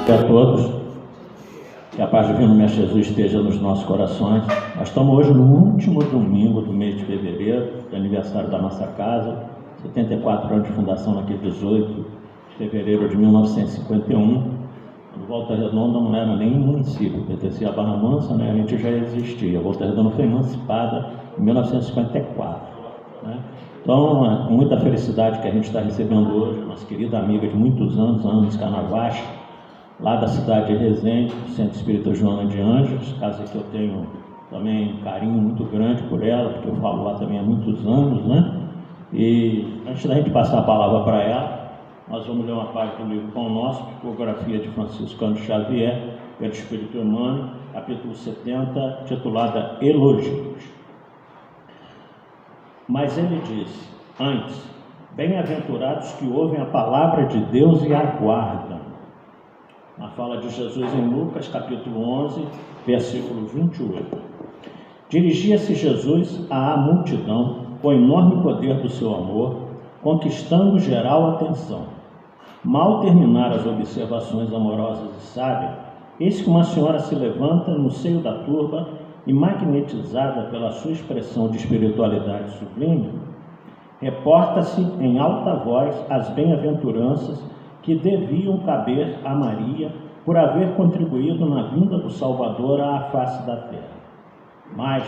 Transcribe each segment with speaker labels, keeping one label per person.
Speaker 1: A todos, que a paz divina do Mestre Jesus esteja nos nossos corações. Nós estamos hoje no último domingo do mês de fevereiro, do aniversário da nossa casa, 74 anos de fundação naquele 18 de fevereiro de 1951. Quando Volta Redonda não era nem município, pertencia a Barra Mansa, né? A gente já existia. Volta Redonda foi emancipada em 1954. Né? Então, é muita felicidade que a gente está recebendo hoje, nossa querida amiga de muitos anos, Ana Canavache, lá da cidade de Resende, Centro Espírita Joana de Anjos, casa que eu tenho também um carinho muito grande por ela, porque eu falo lá também há muitos anos, né? E antes da gente passar a palavra para ela, nós vamos ler uma página do livro Pão Nosso, Psicografia de Francisco Cândido Xavier, pelo Espírito Emmanuel, capítulo 70, titulada Elogios. Mas ele disse, antes, bem-aventurados que ouvem a palavra de Deus e aguardam. Na fala de Jesus em Lucas, capítulo 11, versículo 28. Dirigia-se Jesus à multidão com o enorme poder do seu amor, conquistando geral atenção. Mal terminar as observações amorosas e sábias, eis que uma senhora se levanta no seio da turba e, magnetizada pela sua expressão de espiritualidade sublime, reporta-se em alta voz as bem-aventuranças que deviam caber a Maria por haver contribuído na vinda do Salvador à face da terra. Mas,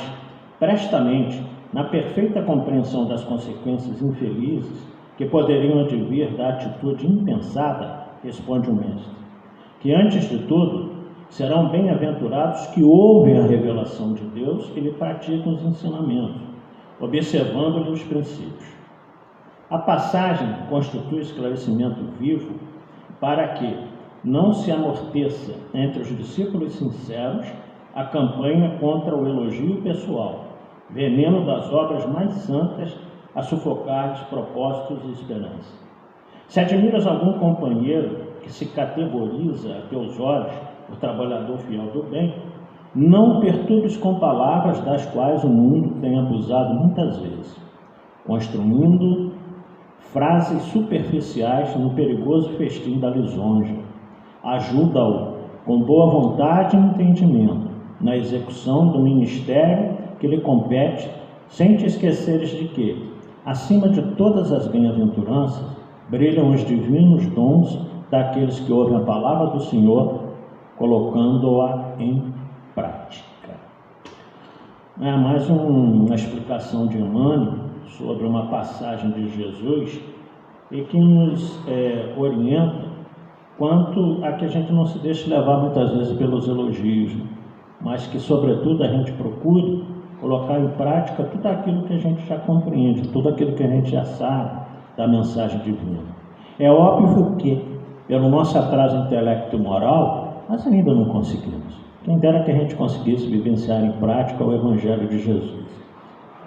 Speaker 1: prestamente, na perfeita compreensão das consequências infelizes que poderiam advir da atitude impensada, responde o Mestre, que antes de tudo serão bem-aventurados que ouvem a revelação de Deus e lhe praticam os ensinamentos, observando-lhe os princípios. A passagem constitui esclarecimento vivo para que não se amorteça entre os discípulos sinceros a campanha contra o elogio pessoal, veneno das obras mais santas a sufocar os propósitos e esperança. Se admiras algum companheiro que se categoriza a teus olhos o trabalhador fiel do bem, não perturbes com palavras das quais o mundo tem abusado muitas vezes, construindo frases superficiais no perigoso festim da lisonja. Ajuda-o com boa vontade e entendimento na execução do ministério que lhe compete, sem te esqueceres de que, acima de todas as bem-aventuranças, brilham os divinos dons daqueles que ouvem a palavra do Senhor, colocando-a em prática. É mais uma explicação de Emmanuel sobre uma passagem de Jesus e que nos orienta quanto a que a gente não se deixe levar muitas vezes pelos elogios, mas que, sobretudo, a gente procure colocar em prática tudo aquilo que a gente já compreende, tudo aquilo que a gente já sabe da mensagem divina. É óbvio que, pelo nosso atraso intelecto e moral, nós ainda não conseguimos. Quem dera que a gente conseguisse vivenciar em prática o Evangelho de Jesus.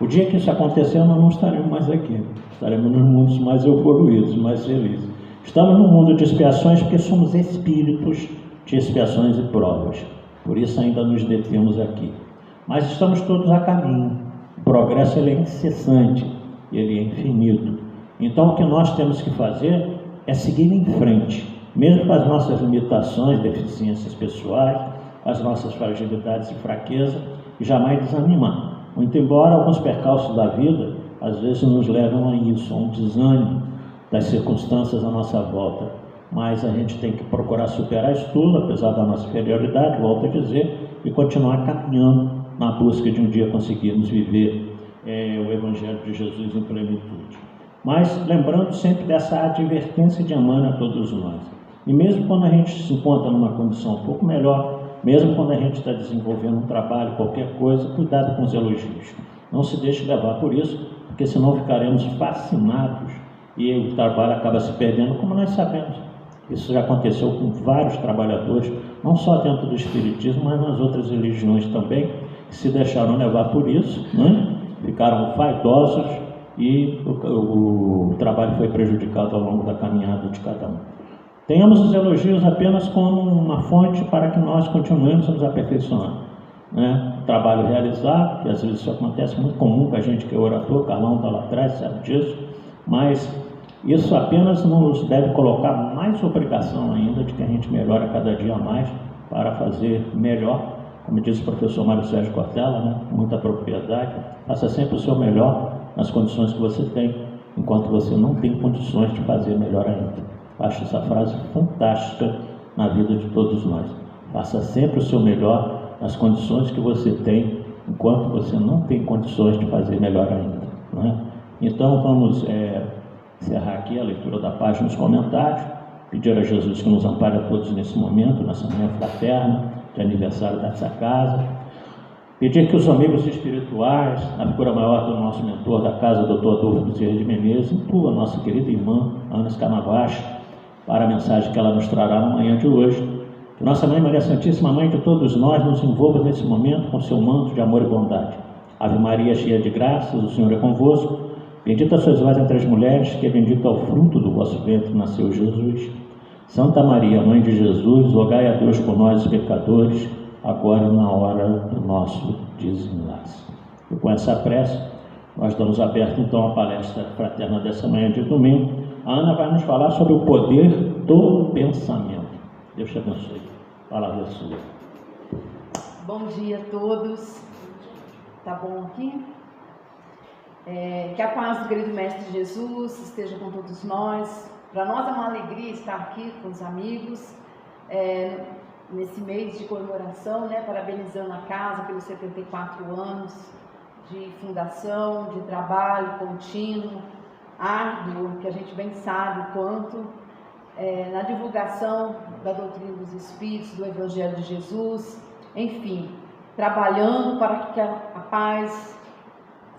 Speaker 1: O dia que isso acontecer, nós não estaremos mais aqui. Estaremos nos mundos mais evoluídos, mais felizes. Estamos no mundo de expiações porque somos espíritos de expiações e provas. Por isso ainda nos detemos aqui. Mas estamos todos a caminho. O progresso ele é incessante, ele é infinito. Então o que nós temos que fazer é seguir em frente, mesmo com as nossas limitações, deficiências pessoais, as nossas fragilidades e fraquezas, e jamais desanimar. Muito embora alguns percalços da vida, às vezes nos levam a isso, a um desânimo das circunstâncias à nossa volta. Mas a gente tem que procurar superar isso tudo, apesar da nossa inferioridade, volto a dizer, e continuar caminhando na busca de um dia conseguirmos viver o Evangelho de Jesus em plenitude. Mas lembrando sempre dessa advertência de Emmanuel a todos nós. E mesmo quando a gente se encontra numa condição um pouco melhor, mesmo quando a gente está desenvolvendo um trabalho, qualquer coisa, cuidado com os elogios. Não se deixe levar por isso, porque senão ficaremos fascinados e o trabalho acaba se perdendo, como nós sabemos. Isso já aconteceu com vários trabalhadores, não só dentro do Espiritismo, mas nas outras religiões também, que se deixaram levar por isso, né? Ficaram vaidosos e o trabalho foi prejudicado ao longo da caminhada de cada um. Tenhamos os elogios apenas como uma fonte para que nós continuemos nos aperfeiçoando, né? O trabalho realizado, que às vezes isso acontece muito comum com a gente que é orador, Carlão está lá atrás, sabe disso, mas Isso apenas nos deve colocar mais obrigação ainda de que a gente melhore cada dia mais para fazer melhor. Como disse o professor Mário Sérgio Cortella, né? Muita propriedade, faça sempre o seu melhor nas condições que você tem, enquanto você não tem condições de fazer melhor ainda. Acho essa frase fantástica na vida de todos nós. Faça sempre o seu melhor nas condições que você tem, enquanto você não tem condições de fazer melhor ainda, né? Então vamos encerrar aqui a leitura da página nos comentários, pedir a Jesus que nos ampare a todos nesse momento, nessa manhã fraterna de aniversário dessa casa, pedir que os amigos espirituais, na figura maior do nosso mentor da casa, Dr. Adolfo Bezerra de Menezes, inclua a nossa querida irmã Ana Escamabaixo, para a mensagem que ela nos trará na manhã de hoje. Que Nossa Mãe Maria Santíssima, Mãe de todos nós, nos envolva nesse momento com seu manto de amor e bondade. Ave Maria, cheia de graças, o Senhor é convosco. Bendita sois vós entre as mulheres, que é bendito é o fruto do vosso ventre, nasceu Jesus. Santa Maria, Mãe de Jesus, rogai a Deus por nós, pecadores, agora e na hora do nosso desenlace. E com essa prece, nós damos aberto então a palestra fraterna dessa manhã de domingo. A Ana vai nos falar sobre o poder do pensamento. Deus te abençoe. Palavra sua.
Speaker 2: Bom dia a todos. Tá bom aqui? Que a paz do querido Mestre Jesus esteja com todos nós. Para nós é uma alegria estar aqui com os amigos, nesse mês de comemoração, né, parabenizando a casa pelos 74 anos de fundação, de trabalho contínuo, árduo, que a gente bem sabe o quanto, na divulgação da doutrina dos Espíritos, do Evangelho de Jesus, enfim, trabalhando para que a paz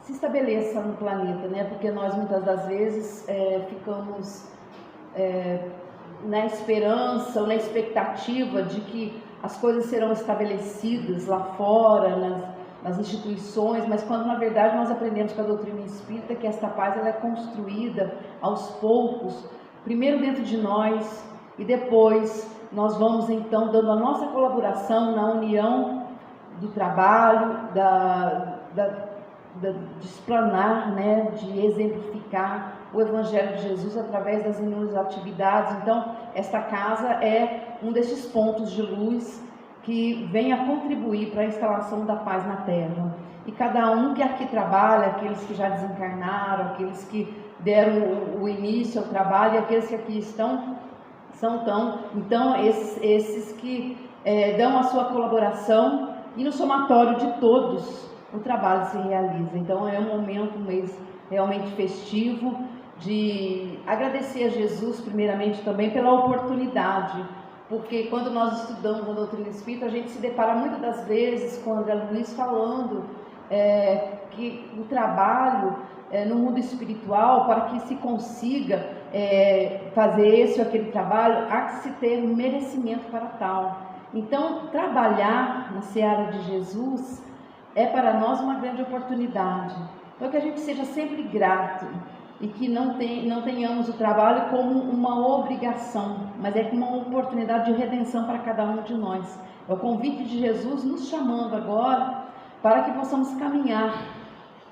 Speaker 2: se estabeleça no planeta, né? Porque nós muitas das vezes ficamos na esperança ou na expectativa de que as coisas serão estabelecidas lá fora, nas instituições, mas quando na verdade nós aprendemos com a doutrina espírita que esta paz ela é construída aos poucos, primeiro dentro de nós e depois nós vamos então dando a nossa colaboração na união do trabalho, de explanar, né, de exemplificar o Evangelho de Jesus através das inúmeras atividades. Então, esta casa é um desses pontos de luz que vem a contribuir para a instalação da paz na Terra. E cada um que aqui trabalha, aqueles que já desencarnaram, aqueles que deram o início ao trabalho e aqueles que aqui estão, então esses que dão a sua colaboração e no somatório de todos o trabalho se realiza. Então é um momento, um mês realmente festivo, de agradecer a Jesus primeiramente também pela oportunidade, porque quando nós estudamos a doutrina espírita, a gente se depara muitas das vezes com o André Luiz falando que o trabalho no mundo espiritual, para que se consiga fazer esse ou aquele trabalho, há que se ter um merecimento para tal. Então, trabalhar na seara de Jesus é para nós uma grande oportunidade. Então, que a gente seja sempre grato e que não tenhamos o trabalho como uma obrigação, mas é como uma oportunidade de redenção para cada um de nós. É o convite de Jesus nos chamando agora para que possamos caminhar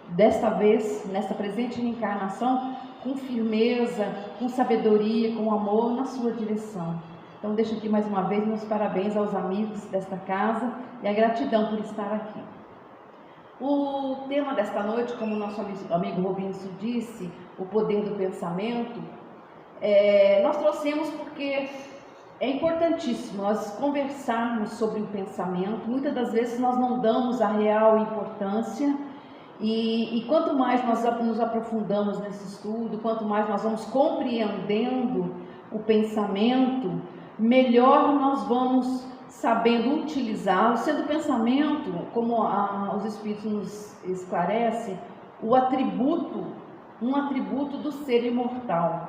Speaker 2: desta vez, nesta presente reencarnação, com firmeza, com sabedoria, com amor na sua direção. Então deixo aqui mais uma vez meus parabéns aos amigos desta casa e a gratidão por estar aqui. O tema desta noite, como o nosso amigo Robinson disse, o poder do pensamento, nós trouxemos porque é importantíssimo nós conversarmos sobre o pensamento. Muitas das vezes nós não damos a real importância e quanto mais nós nos aprofundamos nesse estudo, quanto mais nós vamos compreendendo o pensamento, melhor nós vamos sabendo utilizá-lo, sendo o pensamento, como os Espíritos nos esclarecem, um atributo do ser imortal.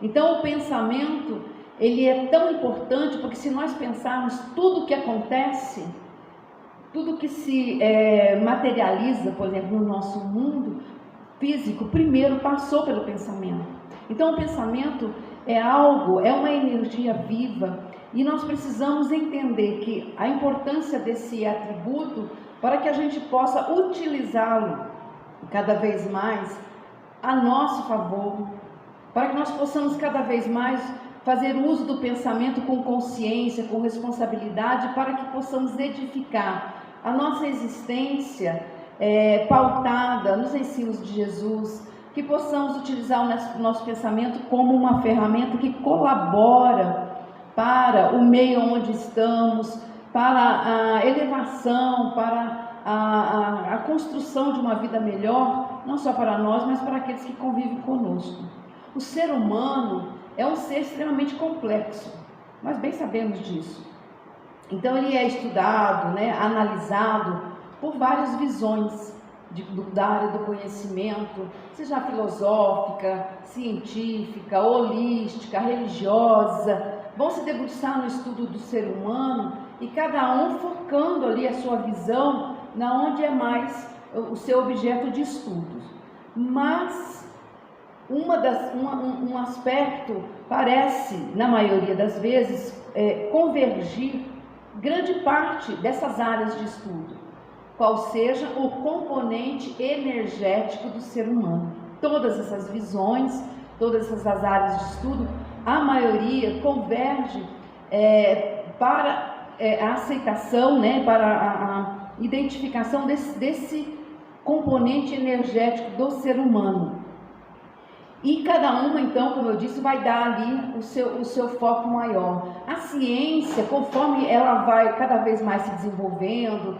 Speaker 2: Então o pensamento, ele é tão importante, porque se nós pensarmos tudo o que acontece, tudo que se materializa, por exemplo, no nosso mundo físico, primeiro passou pelo pensamento. Então o pensamento é uma energia viva, e nós precisamos entender que a importância desse atributo para que a gente possa utilizá-lo cada vez mais a nosso favor, para que nós possamos cada vez mais fazer uso do pensamento com consciência, com responsabilidade, para que possamos edificar a nossa existência pautada nos ensinos de Jesus, que possamos utilizar o nosso pensamento como uma ferramenta que colabora para o meio onde estamos, para a elevação, para a construção de uma vida melhor, não só para nós, mas para aqueles que convivem conosco. O ser humano é um ser extremamente complexo, nós bem sabemos disso. Então ele é estudado, analisado por várias visões da área do conhecimento, seja filosófica, científica, holística, religiosa, vão se debruçar no estudo do ser humano e cada um focando ali a sua visão na onde é mais o seu objeto de estudos. Mas um aspecto parece, na maioria das vezes, convergir grande parte dessas áreas de estudo, qual seja o componente energético do ser humano. Todas essas visões, todas essas áreas de estudo, a maioria converge para a aceitação, para a identificação desse componente energético do ser humano. E cada uma, então, como eu disse, vai dar ali o seu foco maior. A ciência, conforme ela vai cada vez mais se desenvolvendo,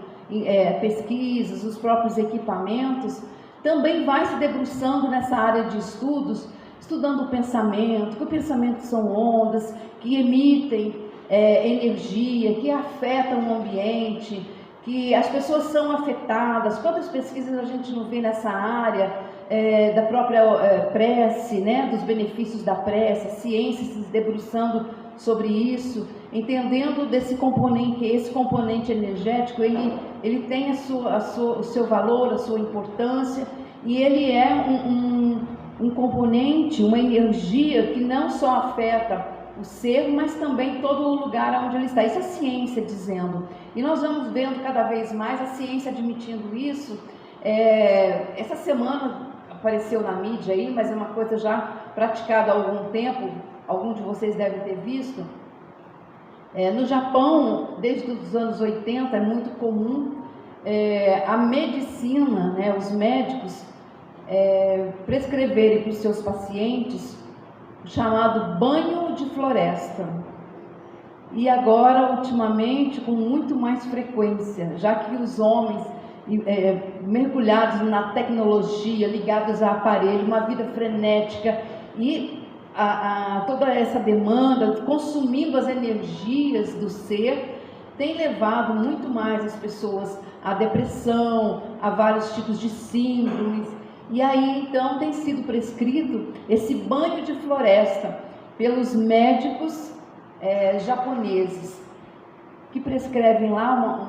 Speaker 2: pesquisas, os próprios equipamentos, também vai se debruçando nessa área de estudos, estudando o pensamento, que o pensamento são ondas que emitem energia, que afetam o ambiente, que as pessoas são afetadas. Quantas pesquisas a gente não vê nessa área da própria prece, dos benefícios da prece, a ciência se debruçando sobre isso, entendendo desse componente, que esse componente energético, ele tem o seu valor, a sua importância, e ele é um componente, uma energia que não só afeta o ser, mas também todo o lugar onde ele está. Isso é a ciência dizendo. E nós vamos vendo cada vez mais a ciência admitindo isso. Essa semana apareceu na mídia aí, mas é uma coisa já praticada há algum tempo, algum de vocês devem ter visto. No Japão, desde os anos 80, é muito comum a medicina, os médicos prescreverem para os seus pacientes o chamado banho de floresta. E agora, ultimamente, com muito mais frequência, já que os homens mergulhados na tecnologia, ligados a aparelho, uma vida frenética e toda essa demanda, consumindo as energias do ser, tem levado muito mais as pessoas à depressão, a vários tipos de síndromes. E aí, então, tem sido prescrito esse banho de floresta pelos médicos japoneses, que prescrevem lá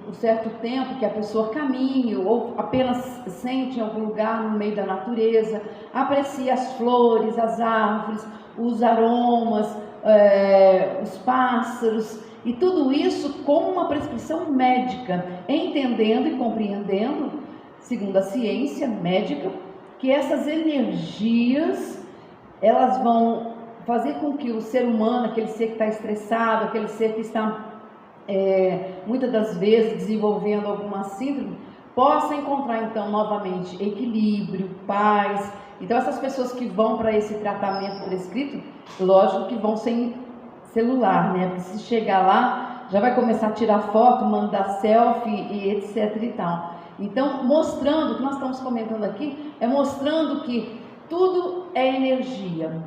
Speaker 2: um certo tempo que a pessoa caminhe ou apenas sente em algum lugar no meio da natureza, aprecie as flores, as árvores, os aromas, os pássaros, e tudo isso com uma prescrição médica, entendendo e compreendendo, segundo a ciência médica, que essas energias, elas vão fazer com que o ser humano, aquele ser que está estressado, aquele ser que está muitas das vezes desenvolvendo alguma síndrome, possa encontrar então novamente equilíbrio, paz. Então essas pessoas que vão para esse tratamento prescrito, lógico que vão sem celular, porque se chegar lá, já vai começar a tirar foto, mandar selfie e etc e tal. Então, mostrando, o que nós estamos comentando aqui, mostrando que tudo é energia.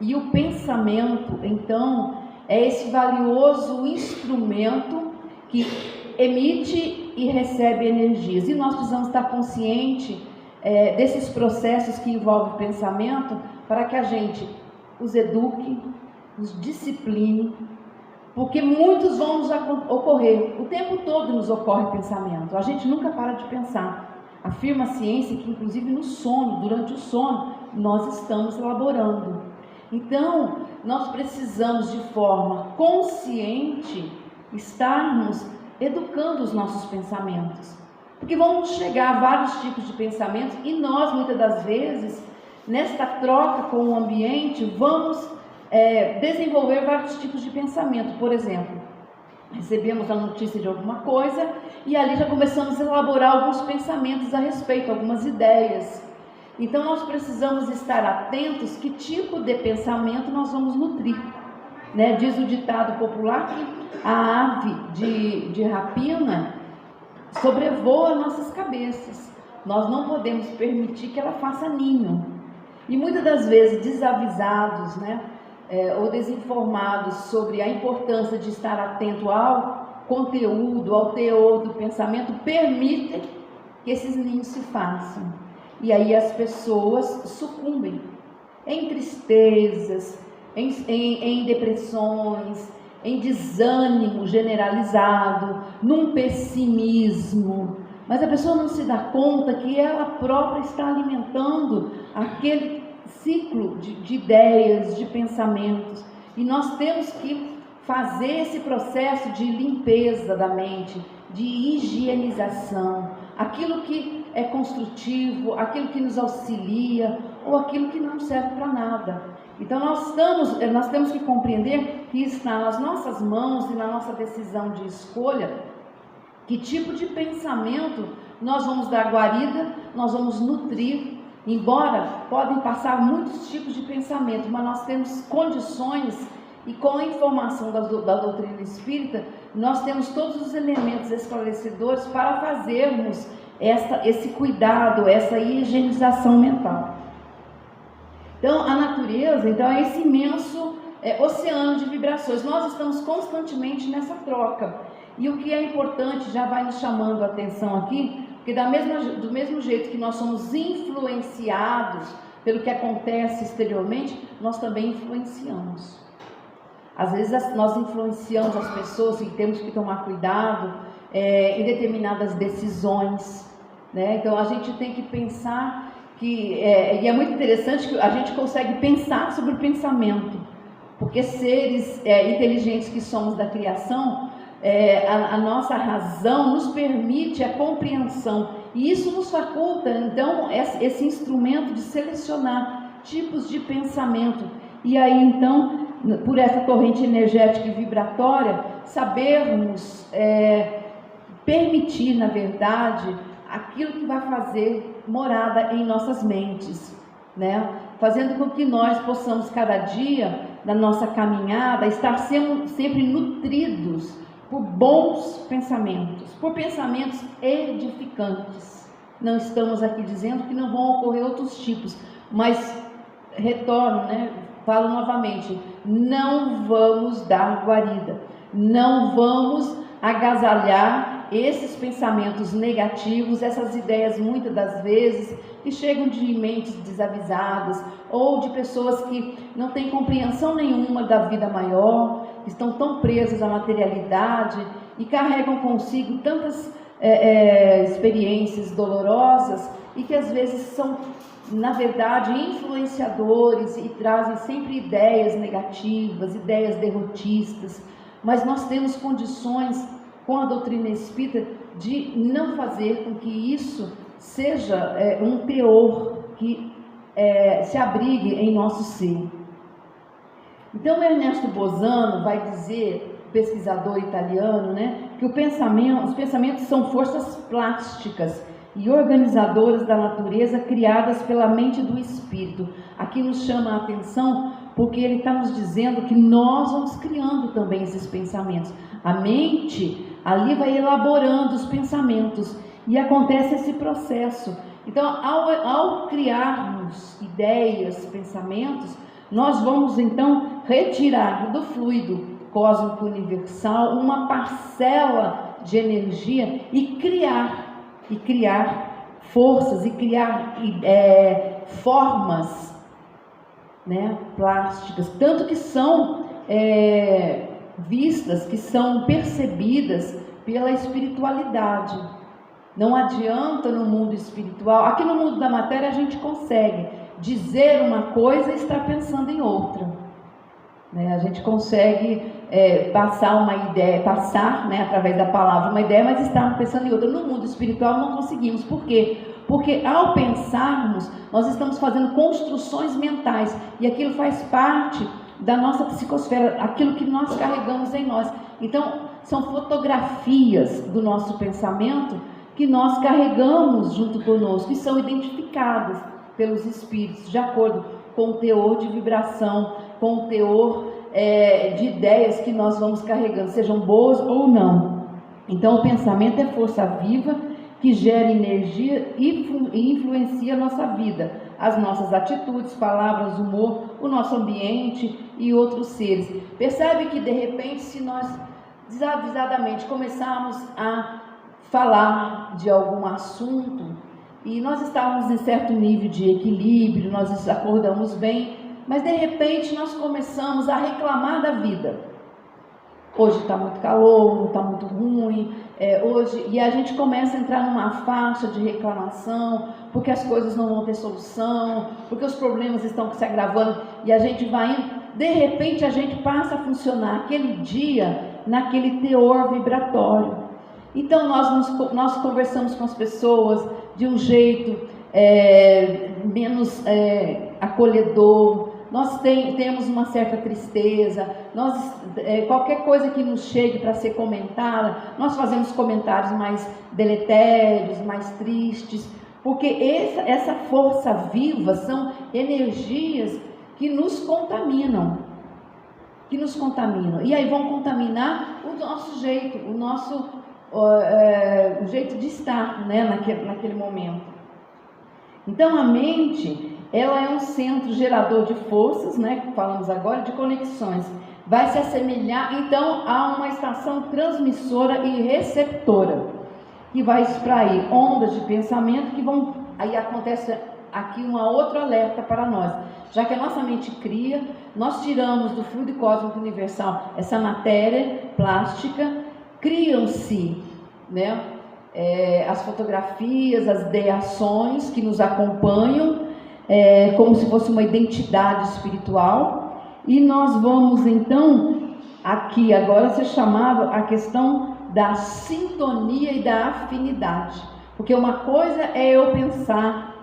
Speaker 2: E o pensamento, então, é esse valioso instrumento que emite e recebe energias. E nós precisamos estar conscientes desses processos que envolvem o pensamento, para que a gente os eduque, os discipline, porque muitos vão nos ocorrer, o tempo todo nos ocorre pensamento, a gente nunca para de pensar. Afirma a ciência que inclusive no sono, durante o sono, nós estamos elaborando. Então, nós precisamos de forma consciente estarmos educando os nossos pensamentos, porque vão chegar vários tipos de pensamentos e nós muitas das vezes nesta troca com o ambiente, vamos desenvolver vários tipos de pensamento. Por exemplo, recebemos a notícia de alguma coisa e ali já começamos a elaborar alguns pensamentos a respeito, algumas ideias. Então nós precisamos estar atentos que tipo de pensamento nós vamos nutrir, né? Diz o ditado popular que a ave de rapina sobrevoa nossas cabeças. Nós não podemos permitir que ela faça ninho. E muitas das vezes desavisados, né? Ou desinformados sobre a importância de estar atento ao conteúdo, ao teor do pensamento, permitem que esses ninhos se façam. E aí as pessoas sucumbem em tristezas, em depressões, em desânimo generalizado, num pessimismo. Mas a pessoa não se dá conta que ela própria está alimentando aquele ciclo de ideias, de pensamentos. E nós temos que fazer esse processo de limpeza da mente, de higienização, aquilo que é construtivo, aquilo que nos auxilia ou aquilo que não serve para nada. Então nós temos que compreender que está nas nossas mãos e na nossa decisão de escolha que tipo de pensamento nós vamos dar guarida, nós vamos nutrir. Embora podem passar muitos tipos de pensamento, mas nós temos condições, e com a informação da doutrina espírita, nós temos todos os elementos esclarecedores para fazermos esse cuidado, essa higienização mental. Então, a natureza é esse imenso oceano de vibrações. Nós estamos constantemente nessa troca. E o que é importante, já vai nos chamando a atenção aqui, porque do mesmo jeito que nós somos influenciados pelo que acontece exteriormente, nós também influenciamos. Às vezes nós influenciamos as pessoas e temos que tomar cuidado em determinadas decisões, né? Então a gente tem que pensar e é muito interessante que a gente consegue pensar sobre o pensamento, porque seres inteligentes que somos da criação, a nossa razão nos permite a compreensão, e isso nos faculta então esse instrumento de selecionar tipos de pensamento, e aí então por essa corrente energética e vibratória sabermos permitir, na verdade, aquilo que vai fazer morada em nossas mentes, né? Fazendo com que nós possamos cada dia na nossa caminhada estar sempre nutridos por bons pensamentos, por pensamentos edificantes. Não estamos aqui dizendo que não vão ocorrer outros tipos, mas retorno, né? Falo novamente, não vamos dar guarida, não vamos agasalhar esses pensamentos negativos, essas ideias muitas das vezes que chegam de mentes desavisadas ou de pessoas que não têm compreensão nenhuma da vida maior, que estão tão presas à materialidade e carregam consigo tantas experiências dolorosas e que às vezes são, na verdade, influenciadores e trazem sempre ideias negativas, ideias derrotistas. Mas nós temos condições com a doutrina espírita de não fazer com que isso seja um teor que se abrigue em nosso ser. Então Ernesto Bosano vai dizer, pesquisador italiano, né, que os pensamentos são forças plásticas e organizadoras da natureza criadas pela mente do espírito. Aqui nos chama a atenção porque ele está nos dizendo que nós vamos criando também esses pensamentos. A mente ali vai elaborando os pensamentos e acontece esse processo. Então, ao criarmos ideias, pensamentos, nós vamos então retirar do fluido cósmico universal uma parcela de energia e criar forças e criar formas, né, plásticas, tanto que são vistas, que são percebidas pela espiritualidade. Não adianta no mundo espiritual, aqui no mundo da matéria a gente consegue dizer uma coisa e estar pensando em outra, né? A gente consegue passar uma ideia, né, através da palavra uma ideia, mas estar pensando em outra. No mundo espiritual não conseguimos. Por quê? Porque ao pensarmos, nós estamos fazendo construções mentais, e aquilo faz parte da nossa psicosfera, aquilo que nós carregamos em nós. Então, são fotografias do nosso pensamento que nós carregamos junto conosco, e são identificadas pelos espíritos, de acordo com o teor de vibração, com o teor de ideias que nós vamos carregando, sejam boas ou não. Então, o pensamento é força viva que gera energia e influencia a nossa vida, as nossas atitudes, palavras, humor, o nosso ambiente e outros seres. Percebe que, de repente, se nós desavisadamente começarmos a falar de algum assunto e nós estávamos em certo nível de equilíbrio, nós acordamos bem, mas de repente nós começamos a reclamar da vida. Hoje está muito calor, está muito ruim, e a gente começa a entrar numa faixa de reclamação, porque as coisas não vão ter solução, porque os problemas estão se agravando, e a gente vai indo, de repente a gente passa a funcionar aquele dia naquele teor vibratório. Então nós conversamos com as pessoas de um jeito menos acolhedor, nós temos uma certa tristeza, qualquer coisa que nos chegue para ser comentada, nós fazemos comentários mais deletérios, mais tristes, porque essa força viva são energias que nos contaminam, e aí vão contaminar o nosso jeito, o jeito de estar, né, naquele momento. Então a mente, ela é um centro gerador de forças, né, que falamos agora, de conexões. Vai se assemelhar então a uma estação transmissora e receptora, que vai extrair ondas de pensamento que vão, aí acontece aqui um outro alerta para nós, já que a nossa mente cria, nós tiramos do fluido cósmico universal essa matéria plástica, criam-se, né, as fotografias, as ideações que nos acompanham, como se fosse uma identidade espiritual, e nós vamos então aqui agora ser chamado a questão da sintonia e da afinidade, porque uma coisa é eu pensar,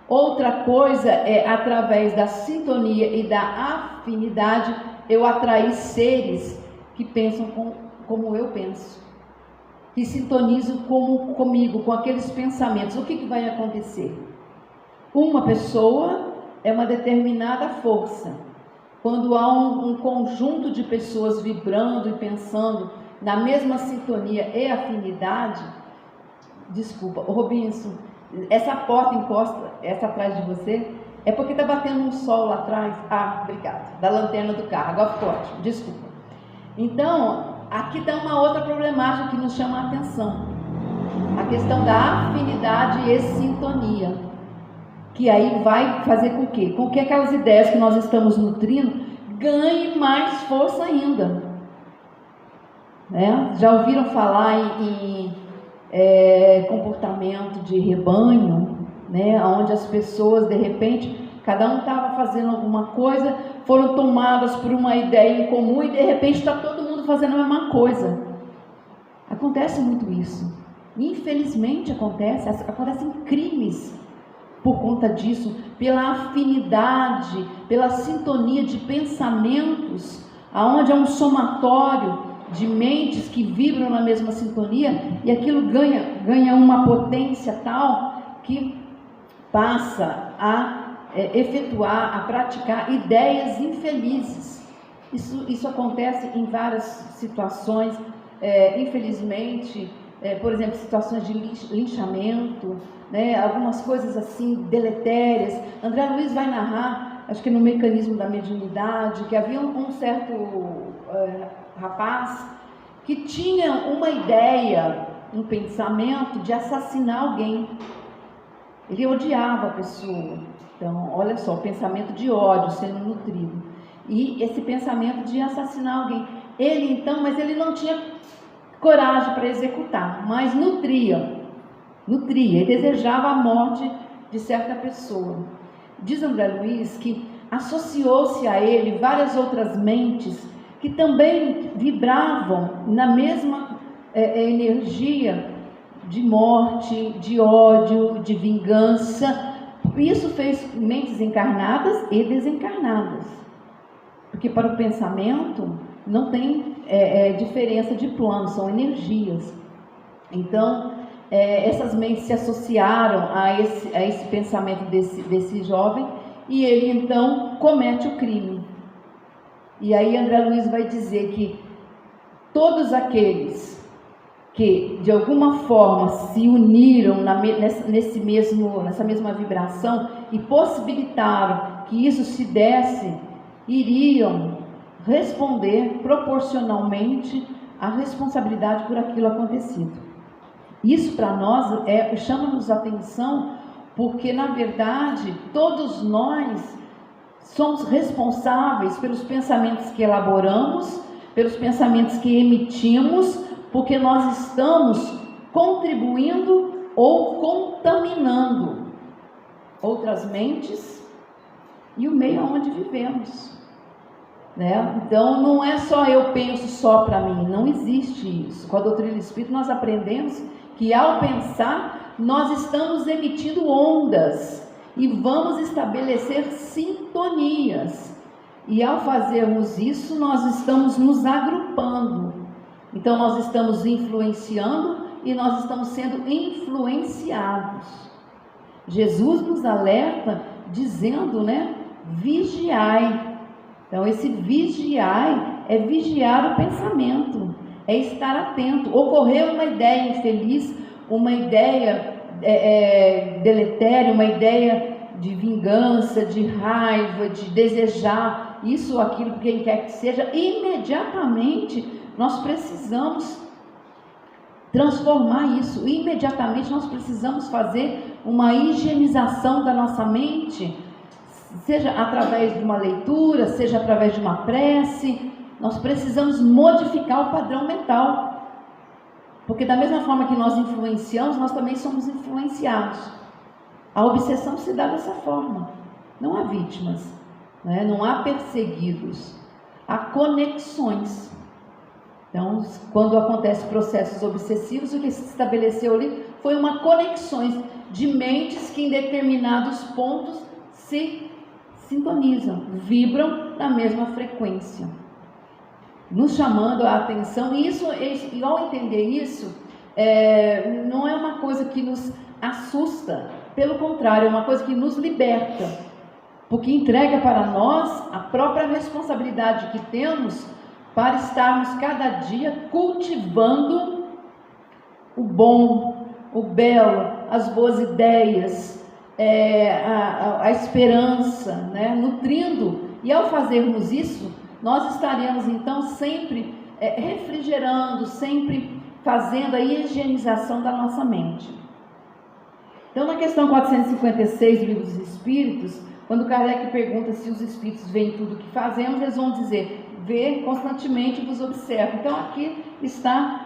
Speaker 2: outra coisa é, através da sintonia e da afinidade, eu atrair seres que pensam como eu penso, que sintonizam comigo, com aqueles pensamentos. O que vai acontecer? Uma pessoa é uma determinada força. Quando há um conjunto de pessoas vibrando e pensando na mesma sintonia e afinidade, desculpa, Robinson, essa porta encosta, essa atrás de você, é porque está batendo um sol lá atrás. Ah, obrigado, da lanterna do carro, agora ficou ótimo, desculpa. Então, aqui está uma outra problemática que nos chama a atenção, a questão da afinidade e sintonia, que aí vai fazer com que aquelas ideias que nós estamos nutrindo ganhem mais força ainda, né? Já ouviram falar em comportamento de rebanho, né? Onde as pessoas, de repente, cada um estava fazendo alguma coisa, foram tomadas por uma ideia em comum e de repente está todo mundo fazendo a mesma coisa. Acontece muito isso. Infelizmente acontecem crimes por conta disso, pela afinidade, pela sintonia de pensamentos, aonde é um somatório de mentes que vibram na mesma sintonia, e aquilo ganha uma potência tal que passa a efetuar, a praticar ideias infelizes. Isso acontece em várias situações, infelizmente, por exemplo, situações de linchamento, né, algumas coisas assim deletérias. André Luiz vai narrar, acho que no Mecanismo da Mediunidade, que havia um certo rapaz que tinha uma ideia, um pensamento de assassinar alguém. Ele odiava a pessoa. Então, olha só, o pensamento de ódio sendo nutrido. E esse pensamento de assassinar alguém. Mas ele não tinha coragem para executar, mas nutria, e desejava a morte de certa pessoa. Diz André Luiz que associou-se a ele várias outras mentes que também vibravam na mesma energia de morte, de ódio, de vingança. Isso fez mentes encarnadas e desencarnadas, porque para o pensamento não tem diferença de plano, são energias. Então essas mentes se associaram a esse pensamento desse jovem, e ele então comete o crime. E aí André Luiz vai dizer que todos aqueles que de alguma forma se uniram nessa mesma vibração e possibilitaram que isso se desse, iriam responder proporcionalmente à responsabilidade por aquilo acontecido. Isso para nós chama-nos atenção, porque na verdade todos nós somos responsáveis pelos pensamentos que elaboramos, pelos pensamentos que emitimos, porque nós estamos contribuindo ou contaminando outras mentes e o meio onde vivemos, né? Então não é só eu penso só para mim, não existe isso. Com a doutrina do Espírito nós aprendemos que ao pensar nós estamos emitindo ondas e vamos estabelecer sintonias, e ao fazermos isso nós estamos nos agrupando. Então nós estamos influenciando e nós estamos sendo influenciados. Jesus nos alerta dizendo, né, vigiai. Então esse vigiai é vigiar o pensamento, é estar atento. Ocorreu uma ideia infeliz, uma ideia deletéria, uma ideia de vingança, de raiva, de desejar isso ou aquilo por quem quer que seja, imediatamente nós precisamos transformar isso. Imediatamente nós precisamos fazer uma higienização da nossa mente, seja através de uma leitura, seja através de uma prece. Nós precisamos modificar o padrão mental, porque da mesma forma que nós influenciamos, nós também somos influenciados. A obsessão se dá dessa forma. Não há vítimas, né? Não há perseguidos, há conexões. Então, quando acontecem processos obsessivos, o que se estabeleceu ali foi uma conexão de mentes que em determinados pontos se sintonizam, vibram na mesma frequência, nos chamando a atenção. E ao entender isso, não é uma coisa que nos assusta, pelo contrário, é uma coisa que nos liberta, porque entrega para nós a própria responsabilidade que temos para estarmos cada dia cultivando o bom, o belo, as boas ideias, a esperança, né? Nutrindo. E ao fazermos isso, nós estaremos então sempre refrigerando, sempre fazendo a higienização da nossa mente. Então, na questão 456 do Livro dos Espíritos, quando Kardec pergunta se os espíritos veem tudo o que fazemos, eles vão dizer: vê constantemente, vos observa. Então aqui está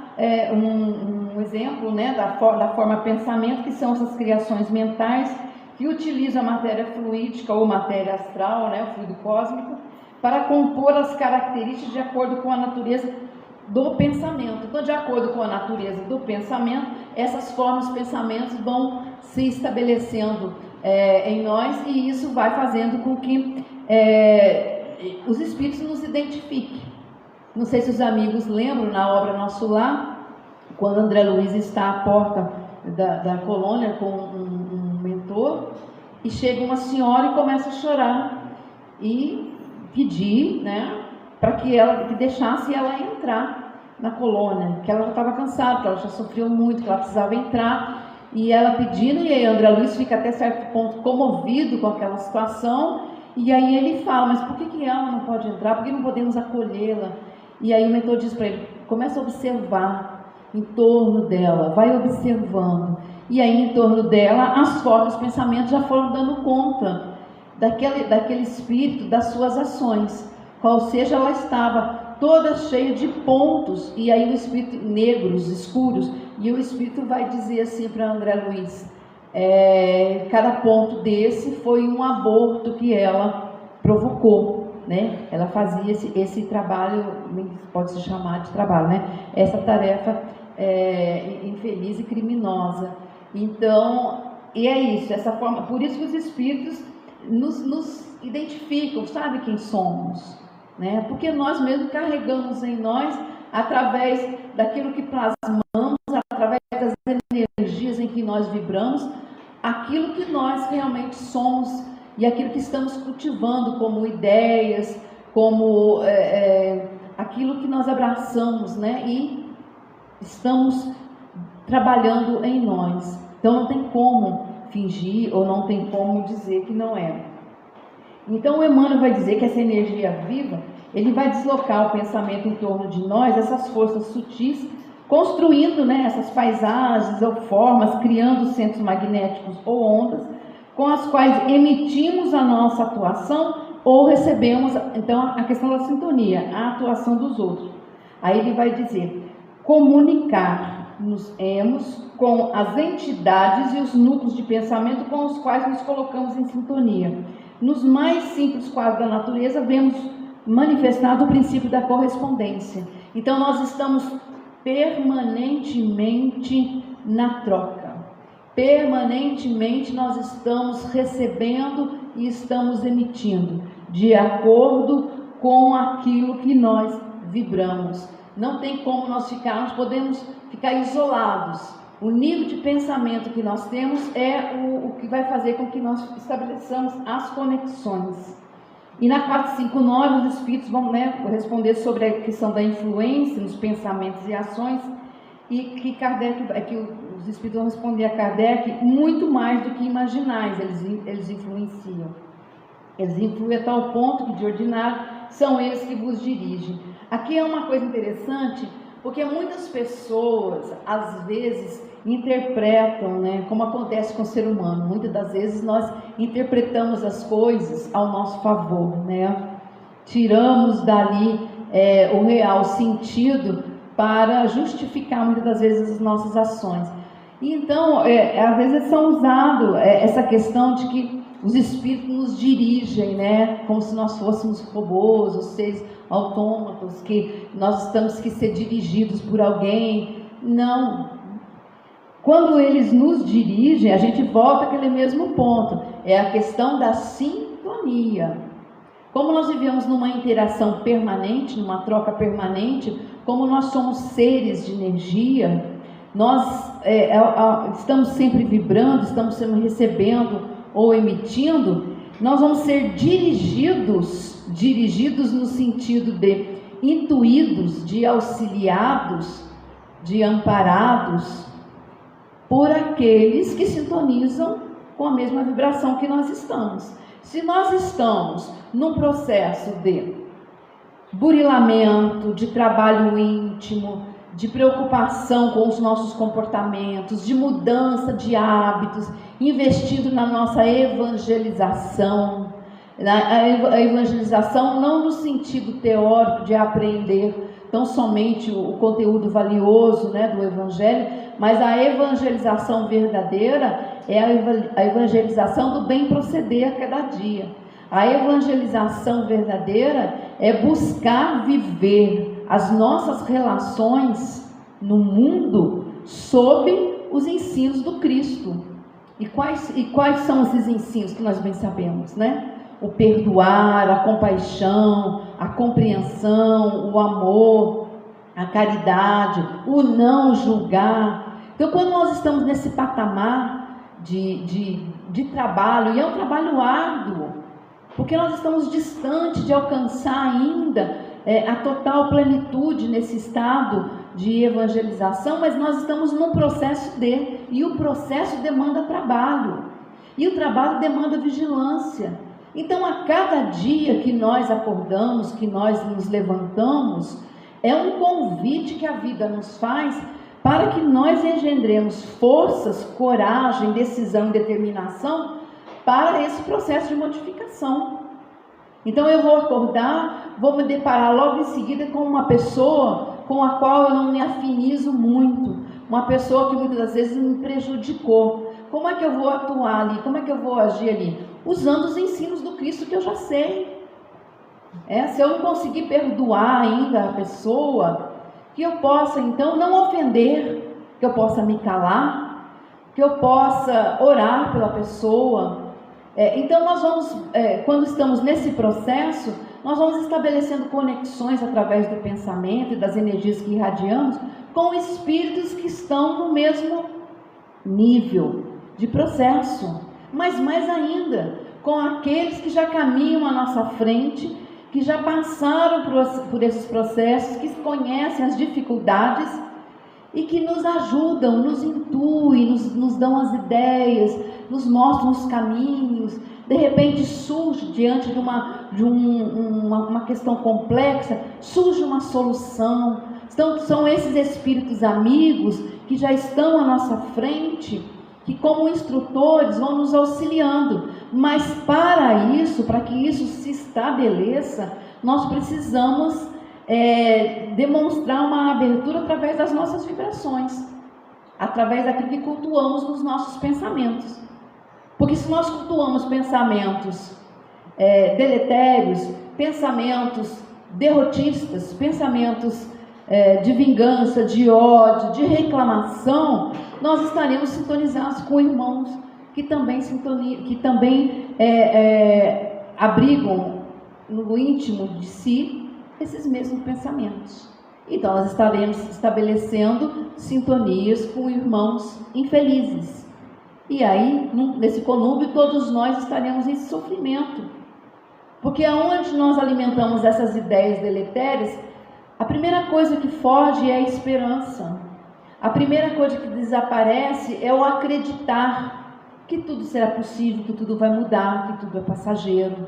Speaker 2: um exemplo, né, da forma pensamento, que são essas criações mentais que utilizam a matéria fluídica ou matéria astral, né, o fluido cósmico, para compor as características de acordo com a natureza do pensamento. Então, de acordo com a natureza do pensamento, essas formas, pensamentos vão se estabelecendo em nós, e isso vai fazendo com que os espíritos nos identifiquem. Não sei se os amigos lembram, na obra Nosso Lar, quando André Luiz está à porta da colônia com um mentor, e chega uma senhora e começa a chorar e pedir, né, para que deixasse ela entrar na colônia, que ela já estava cansada, que ela já sofreu muito, que ela precisava entrar. E ela pedindo, e aí André Luiz fica até certo ponto comovido com aquela situação, e aí ele fala: mas por que ela não pode entrar? Por que não podemos acolhê-la? E aí o mentor diz para ele: começa a observar em torno dela, vai observando, e aí em torno dela as formas, os pensamentos já foram dando conta daquele espírito, das suas ações, qual seja, ela estava toda cheia de pontos, e aí o espírito negros, escuros, e o espírito vai dizer assim para André Luiz: cada ponto desse foi um aborto que ela provocou, né? Ela fazia esse trabalho, pode se chamar de trabalho, né? Essa tarefa infeliz e criminosa. Então, e é isso, essa forma, por isso que os espíritos nos identificam, sabe quem somos, né? Porque nós mesmos carregamos em nós, através daquilo que plasmamos, através das energias em que nós vibramos, aquilo que nós realmente somos e aquilo que estamos cultivando como ideias, como aquilo que nós abraçamos, né? E estamos trabalhando em nós. Então não tem como fingir ou não tem como dizer que não é. Então o Emmanuel vai dizer que essa energia viva, ele vai deslocar o pensamento em torno de nós, essas forças sutis, construindo, né, essas paisagens ou formas, criando centros magnéticos ou ondas, com as quais emitimos a nossa atuação ou recebemos, então, a questão da sintonia, a atuação dos outros. Aí ele vai dizer, comunicar-nos-emos com as entidades e os núcleos de pensamento com os quais nos colocamos em sintonia. Nos mais simples quadros da natureza, vemos manifestado o princípio da correspondência. Então, nós estamos permanentemente na troca. Permanentemente nós estamos recebendo e estamos emitindo, de acordo com aquilo que nós vibramos. Não tem como nós podemos ficar isolados. O nível de pensamento que nós temos é o que vai fazer com que nós estabeleçamos as conexões. E na 459 os espíritos vão, né, responder sobre a questão da influência nos pensamentos e ações, e que os espíritos vão responder a Kardec muito mais do que imaginais, eles influenciam. Eles influem a tal ponto que de ordinário são eles que vos dirigem. Aqui é uma coisa interessante, porque muitas pessoas às vezes interpretam, né, como acontece com o ser humano. Muitas das vezes nós interpretamos as coisas ao nosso favor, né? Tiramos dali o real sentido para justificar muitas das vezes as nossas ações. E então, às vezes são usados essa questão de que os espíritos nos dirigem, né, como se nós fôssemos robôs, os seres autômatos, que nós temos que ser dirigidos por alguém. Não. Quando eles nos dirigem, a gente volta àquele mesmo ponto. É a questão da sintonia. Como nós vivemos numa interação permanente, numa troca permanente, como nós somos seres de energia, nós estamos sempre vibrando, estamos sempre recebendo ou emitindo, nós vamos ser dirigidos no sentido de intuídos, de auxiliados, de amparados por aqueles que sintonizam com a mesma vibração que nós estamos. Se nós estamos num processo de burilamento, de trabalho íntimo, de preocupação com os nossos comportamentos, de mudança de hábitos, investindo na nossa evangelização, a evangelização não no sentido teórico de aprender tão somente o conteúdo valioso, né, do Evangelho, mas a evangelização verdadeira é a evangelização do bem proceder a cada dia. A evangelização verdadeira é buscar viver as nossas relações no mundo sob os ensinos do Cristo. E quais são esses ensinos que nós bem sabemos, né? O perdoar, a compaixão, a compreensão, o amor, a caridade, o não julgar. Então, quando nós estamos nesse patamar de trabalho, e é um trabalho árduo, porque nós estamos distantes de alcançar ainda a total plenitude nesse estado de evangelização, mas nós estamos num processo e o processo demanda trabalho, e o trabalho demanda vigilância. Então, a cada dia que nós acordamos, que nós nos levantamos, é um convite que a vida nos faz para que nós engendremos forças, coragem, decisão e determinação para esse processo de modificação. Então, eu vou acordar, vou me deparar logo em seguida com uma pessoa com a qual eu não me afinizo muito, uma pessoa que muitas das vezes me prejudicou. Como é que eu vou atuar ali? Como é que eu vou agir ali? Usando os ensinos do Cristo que eu já sei. Se eu não conseguir perdoar ainda a pessoa, que eu possa então não ofender, que eu possa me calar, que eu possa orar pela pessoa. Então nós vamos, quando estamos nesse processo, nós vamos estabelecendo conexões através do pensamento e das energias que irradiamos com espíritos que estão no mesmo nível de processo, mas mais ainda, com aqueles que já caminham à nossa frente, que já passaram por esses processos, que conhecem as dificuldades e que nos ajudam, nos intuem, nos dão as ideias, nos mostram os caminhos. De repente surge diante de uma questão complexa, surge uma solução. Então são esses espíritos amigos que já estão à nossa frente, que como instrutores vão nos auxiliando. Mas para que isso se estabeleça, nós precisamos demonstrar uma abertura através das nossas vibrações, através daquilo que cultuamos nos nossos pensamentos. Porque se nós cultuamos pensamentos deletérios, pensamentos derrotistas, pensamentos de vingança, de ódio, de reclamação, nós estaremos sintonizados com irmãos que também abrigam no íntimo de si esses mesmos pensamentos. Então nós estaremos estabelecendo sintonias com irmãos infelizes. E aí, nesse conúbio, todos nós estaremos em sofrimento. Porque aonde nós alimentamos essas ideias deletérias, a primeira coisa que foge é a esperança. A primeira coisa que desaparece é o acreditar que tudo será possível, que tudo vai mudar, que tudo é passageiro.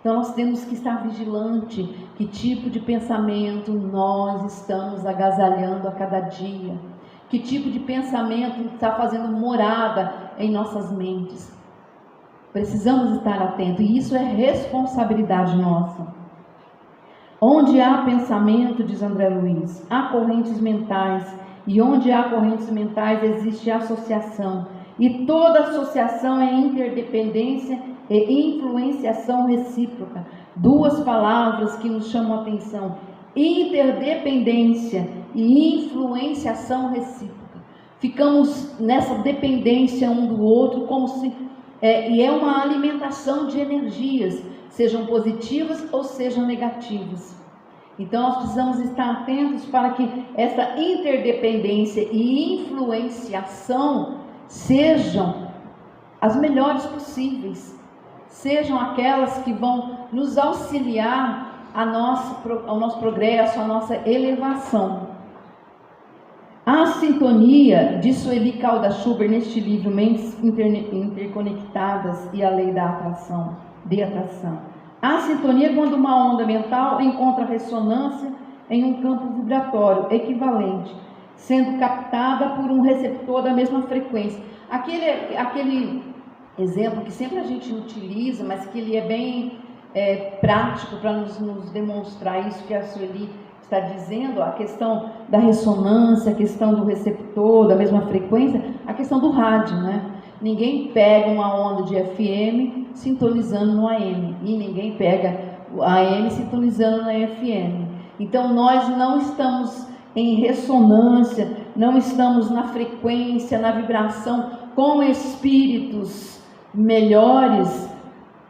Speaker 2: Então nós temos que estar vigilante que tipo de pensamento nós estamos agasalhando a cada dia. Que tipo de pensamento está fazendo morada em nossas mentes. Precisamos estar atentos, e isso é responsabilidade nossa. Onde há pensamento, diz André Luiz, há correntes mentais, e onde há correntes mentais existe associação, e toda associação é interdependência e influenciação recíproca. Duas palavras que nos chamam a atenção: interdependência e influenciação recíproca. Ficamos nessa dependência um do outro, como se e é uma alimentação de energias, sejam positivas ou sejam negativas. Então nós precisamos estar atentos para que essa interdependência e influenciação sejam as melhores possíveis, sejam aquelas que vão nos auxiliar ao nosso progresso, à nossa elevação. A sintonia, de Sueli Calda Schubert, neste livro Mentes Interconectadas e a Lei da Atração, de Atração. A sintonia é quando uma onda mental encontra ressonância em um campo vibratório equivalente, sendo captada por um receptor da mesma frequência. Aquele exemplo que sempre a gente utiliza, mas que ele é bem prático para nos demonstrar isso que a Sueli está dizendo, a questão da ressonância, a questão do receptor, da mesma frequência, a questão do rádio, né? Ninguém pega uma onda de FM sintonizando no AM, e ninguém pega o AM sintonizando na FM. Então nós não estamos em ressonância, não estamos na frequência, na vibração com espíritos melhores,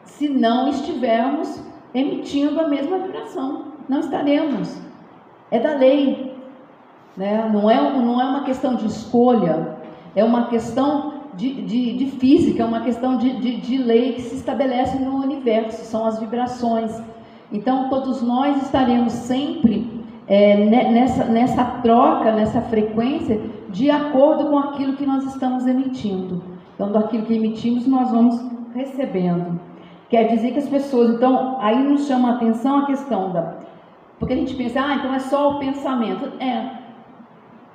Speaker 2: se não estivermos emitindo a mesma vibração. Não estaremos. É da lei, né? Não é uma questão de escolha, é uma questão de física, é uma questão de lei que se estabelece no universo, são as vibrações. Então todos nós estaremos sempre nessa troca, nessa frequência, de acordo com aquilo que nós estamos emitindo. Então daquilo que emitimos nós vamos recebendo. Quer dizer que as pessoas, então, aí nos chama a atenção a questão porque a gente pensa, então é só o pensamento.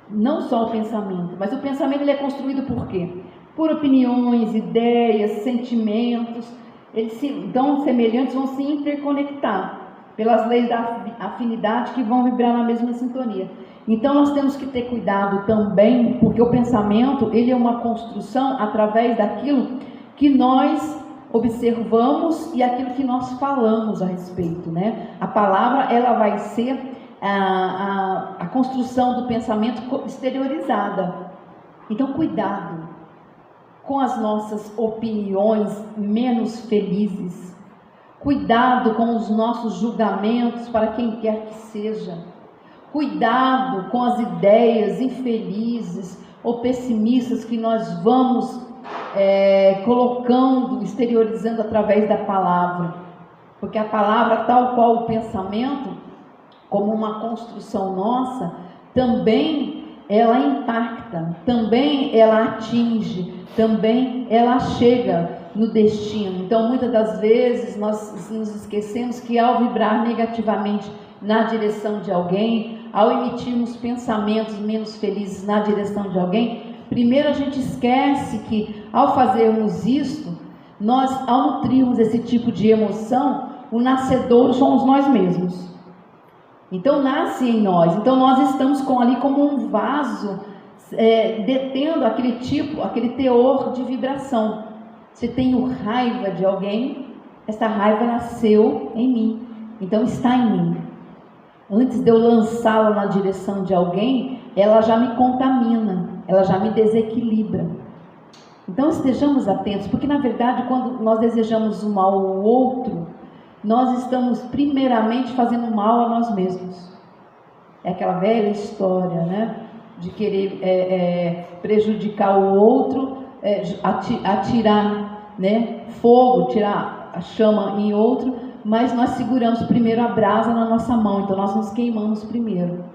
Speaker 2: Não só o pensamento, mas o pensamento ele é construído por quê? Por opiniões, ideias, sentimentos. Então, semelhantes vão se interconectar pelas leis da afinidade que vão vibrar na mesma sintonia. Então, nós temos que ter cuidado também, porque o pensamento ele é uma construção através daquilo que nós observamos e aquilo que nós falamos a respeito, né? A palavra ela vai ser a construção do pensamento exteriorizada. Então, cuidado com as nossas opiniões menos felizes. Cuidado com os nossos julgamentos para quem quer que seja. Cuidado com as ideias infelizes ou pessimistas que nós vamos colocando, exteriorizando através da palavra. Porque a palavra, tal qual o pensamento, como uma construção nossa, também ela impacta, também ela atinge, também ela chega no destino. Então, muitas das vezes, nós nos esquecemos que ao vibrar negativamente na direção de alguém, ao emitirmos pensamentos menos felizes na direção de alguém, primeiro a gente esquece que ao fazermos isto, nós, ao nutrirmos esse tipo de emoção, o nascedor somos nós mesmos. Então nasce em nós. Então nós estamos ali como um vaso, detendo aquele teor de vibração. Se tenho raiva de alguém, essa raiva nasceu em mim, então está em mim. Antes de eu lançá-la na direção de alguém, ela já me contamina, ela já me desequilibra. Então estejamos atentos, porque na verdade quando nós desejamos o mal ao outro, nós estamos primeiramente fazendo mal a nós mesmos. É aquela velha história, né? De querer prejudicar o outro, atirar, né? Fogo, tirar a chama em outro, mas nós seguramos primeiro a brasa na nossa mão, então nós nos queimamos primeiro.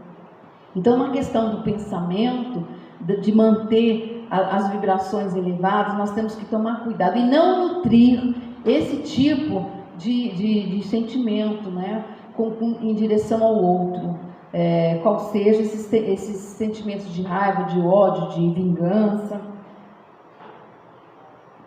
Speaker 2: Então, na questão do pensamento, de manter as vibrações elevadas, nós temos que tomar cuidado e não nutrir esse tipo de sentimento, né, em direção ao outro, qual seja esses sentimentos de raiva, de ódio, de vingança.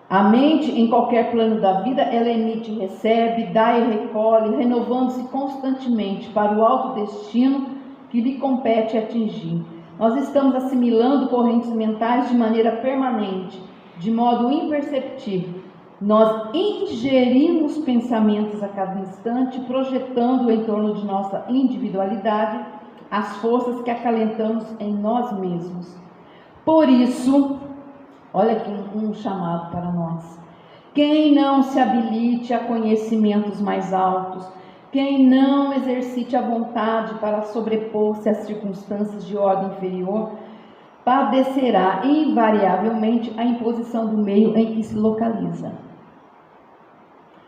Speaker 2: A mente, em qualquer plano da vida, ela emite e recebe, dá e recolhe, renovando-se constantemente para o alto destino que lhe compete atingir. Nós estamos assimilando correntes mentais de maneira permanente, de modo imperceptível. Nós ingerimos pensamentos a cada instante, projetando em torno de nossa individualidade as forças que acalentamos em nós mesmos. Por isso, olha aqui um chamado para nós. Quem não se habilite a conhecimentos mais altos, quem não exercite a vontade para sobrepor-se às circunstâncias de ordem inferior, padecerá invariavelmente a imposição do meio em que se localiza.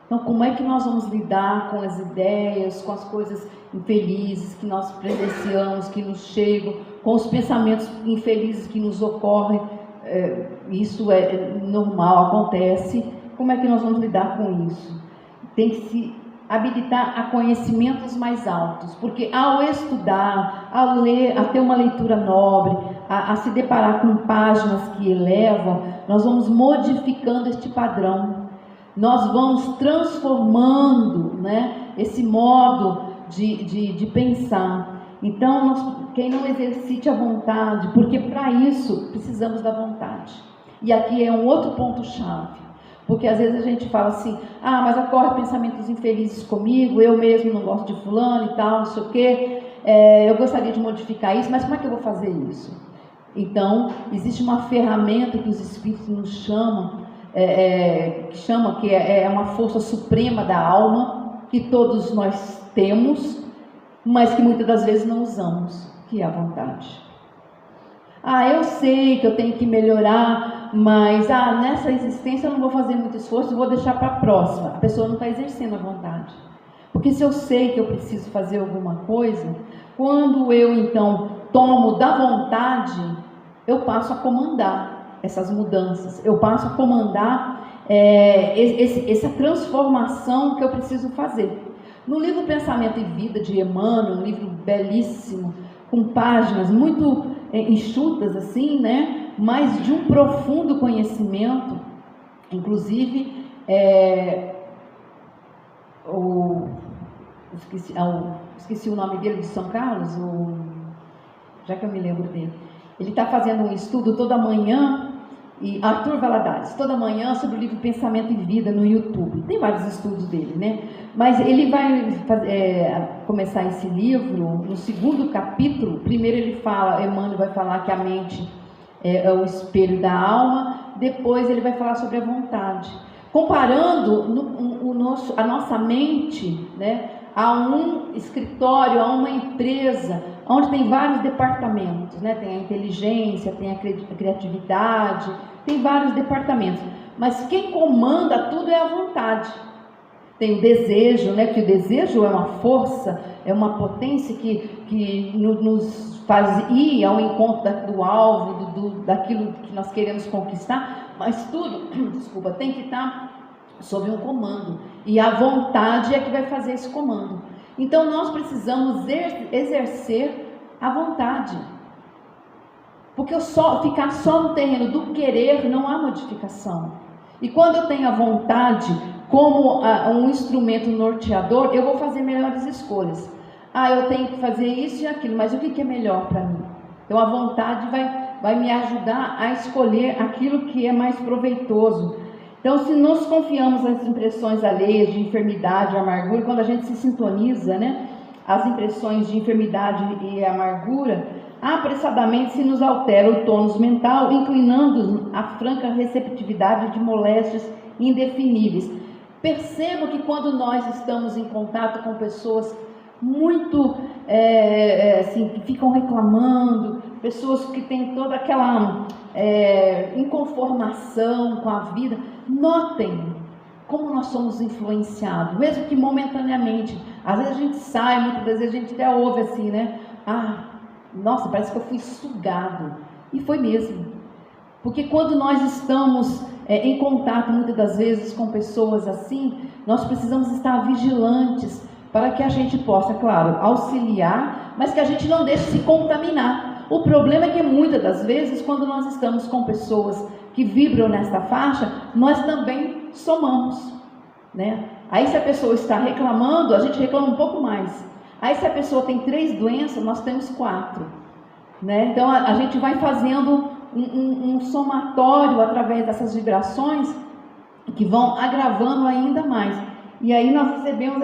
Speaker 2: Então, como é que nós vamos lidar com as ideias, com as coisas infelizes que nós presenciamos, que nos chegam, com os pensamentos infelizes que nos ocorrem? Isso é normal, acontece. Como é que nós vamos lidar com isso? Tem que se habilitar a conhecimentos mais altos, porque ao estudar, a ler, a ter uma leitura nobre, a se deparar com páginas que elevam, nós vamos modificando este padrão. Nós vamos transformando, né, esse modo de pensar. Então, quem não exercite a vontade, porque para isso precisamos da vontade. E aqui é um outro ponto-chave, porque às vezes a gente fala assim, mas ocorre pensamentos infelizes comigo, eu mesmo não gosto de fulano e tal, não sei o quê, eu gostaria de modificar isso, mas como é que eu vou fazer isso? Então, existe uma ferramenta que os Espíritos nos chamam, que é uma força suprema da alma, que todos nós temos, mas que muitas das vezes não usamos, que é a vontade. Eu sei que eu tenho que melhorar, mas nessa existência eu não vou fazer muito esforço, vou deixar para a próxima. A pessoa não está exercendo a vontade. Porque se eu sei que eu preciso fazer alguma coisa, quando eu então tomo da vontade, eu passo a comandar essas mudanças, eu passo a comandar essa transformação que eu preciso fazer. No livro Pensamento e Vida, de Emmanuel, um livro belíssimo, com páginas muito enxutas assim, né? Mas de um profundo conhecimento, inclusive, esqueci o nome dele, de São Carlos, já que eu me lembro dele. Ele está fazendo um estudo toda manhã e Arthur Valadares, toda manhã, sobre o livro Pensamento e Vida no YouTube. Tem vários estudos dele, né? Mas ele vai começar esse livro, no segundo capítulo. Primeiro ele fala, Emmanuel vai falar que a mente é o espelho da alma, depois ele vai falar sobre a vontade, comparando a nossa mente, né, a um escritório, a uma empresa, onde tem vários departamentos, né? Tem a inteligência, tem a criatividade, tem vários departamentos, mas quem comanda tudo é a vontade. Tem o desejo, né? Que o desejo é uma força, é uma potência que nos faz ir ao encontro do alvo, daquilo que nós queremos conquistar, mas tudo, desculpa, tem que estar sob um comando, e a vontade é que vai fazer esse comando. Então nós precisamos exercer a vontade, porque ficar só no terreno do querer não há modificação. E quando eu tenho a vontade como um instrumento norteador, eu vou fazer melhores escolhas. Eu tenho que fazer isso e aquilo, mas o que é melhor para mim? Então a vontade vai me ajudar a escolher aquilo que é mais proveitoso. Então, se nos confiamos nas impressões alheias de enfermidade e amargura, quando a gente se sintoniza, né, as impressões de enfermidade e amargura, apressadamente se nos altera o tônus mental, inclinando-nos à franca receptividade de moléstias indefiníveis. Perceba que quando nós estamos em contato com pessoas muito, assim, que ficam reclamando, pessoas que têm toda aquela inconformação com a vida, notem como nós somos influenciados, mesmo que momentaneamente. Às vezes a gente sai, muitas vezes a gente até ouve assim, né? Nossa, parece que eu fui sugado. E foi mesmo. Porque quando nós estamos em contato, muitas das vezes, com pessoas assim, nós precisamos estar vigilantes para que a gente possa, claro, auxiliar, mas que a gente não deixe se contaminar. O problema é que muitas das vezes, quando nós estamos com pessoas que vibram nesta faixa, nós também somamos, né? Aí se a pessoa está reclamando, a gente reclama um pouco mais. Aí se a pessoa tem 3 doenças, nós temos 4, né? Então a gente vai fazendo um somatório através dessas vibrações que vão agravando ainda mais. E aí nós recebemos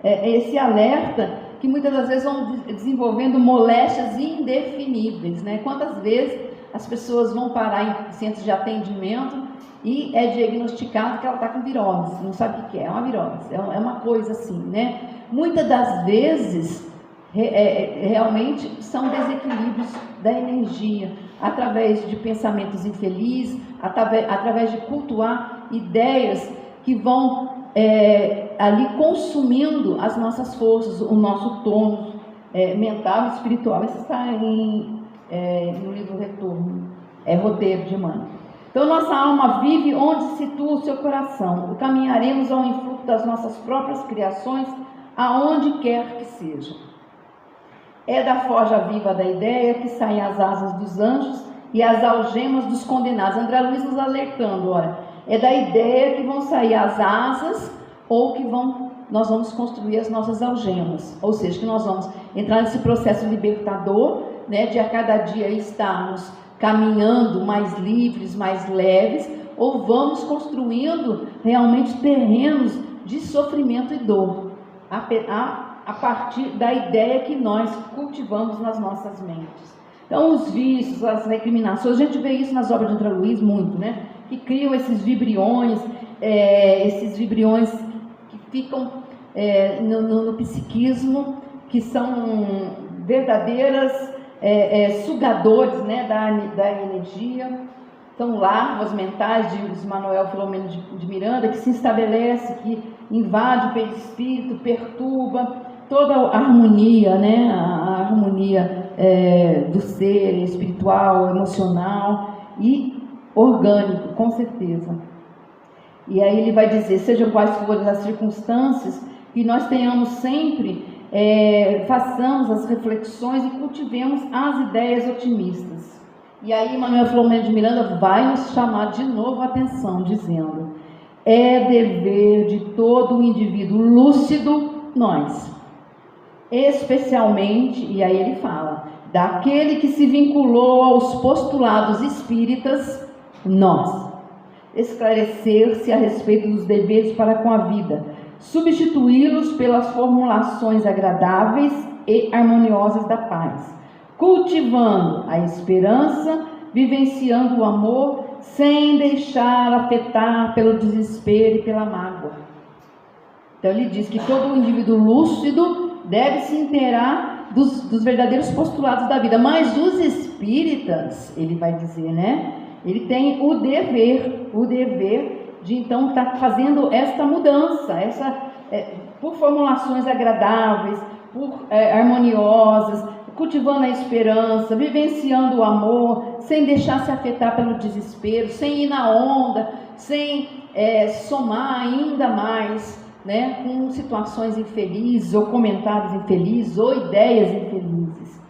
Speaker 2: esse alerta que muitas das vezes vão desenvolvendo moléstias indefiníveis, né? Quantas vezes as pessoas vão parar em centros de atendimento e é diagnosticado que ela está com virose, não sabe o que é uma virose, é uma coisa assim, né? Muitas das vezes realmente são desequilíbrios da energia, através de pensamentos infelizes, através de cultuar ideias que vão ali consumindo as nossas forças, o nosso tônus mental e espiritual. Isso está no livro Retorno, roteiro de Emmanuel. Então nossa alma vive onde se situa o seu coração. Caminharemos ao influxo das nossas próprias criações, aonde quer que seja. É da forja viva da ideia que saem as asas dos anjos e as algemas dos condenados. André Luiz nos alertando, olha, é da ideia que vão sair as asas ou que nós vamos construir as nossas algemas. Ou seja, que nós vamos entrar nesse processo libertador, né, de a cada dia estarmos caminhando mais livres, mais leves, ou vamos construindo realmente terrenos de sofrimento e dor, a partir da ideia que nós cultivamos nas nossas mentes. Então os vícios, as recriminações, a gente vê isso nas obras de André Luiz muito, né? Que criam esses vibriões que ficam no psiquismo, que são verdadeiras sugadores, né, da energia. São larvas mentais, diz Manuel Filomeno de Miranda, que se estabelece, que invade o perispírito, perturba toda a harmonia, né, a harmonia do ser espiritual, emocional e orgânico, com certeza. E aí ele vai dizer, sejam quais forem as circunstâncias, que nós tenhamos sempre, façamos as reflexões e cultivemos as ideias otimistas. E aí Manuel Filomeno de Miranda vai nos chamar de novo a atenção, dizendo, é dever de todo o indivíduo lúcido, nós, especialmente, e aí ele fala, daquele que se vinculou aos postulados espíritas, nós. Esclarecer-se a respeito dos deveres para com a vida, substituí-los pelas formulações agradáveis e harmoniosas da paz, cultivando a esperança, vivenciando o amor, sem deixar afetar pelo desespero e pela mágoa. Então ele diz que todo indivíduo lúcido deve se inteirar dos verdadeiros postulados da vida, mas os espíritas, ele vai dizer, né? Ele tem o dever de então estar fazendo esta mudança, por formulações agradáveis, harmoniosas, cultivando a esperança, vivenciando o amor, sem deixar se afetar pelo desespero, sem ir na onda, sem somar ainda mais, né, com situações infelizes, ou comentários infelizes, ou ideias infelizes.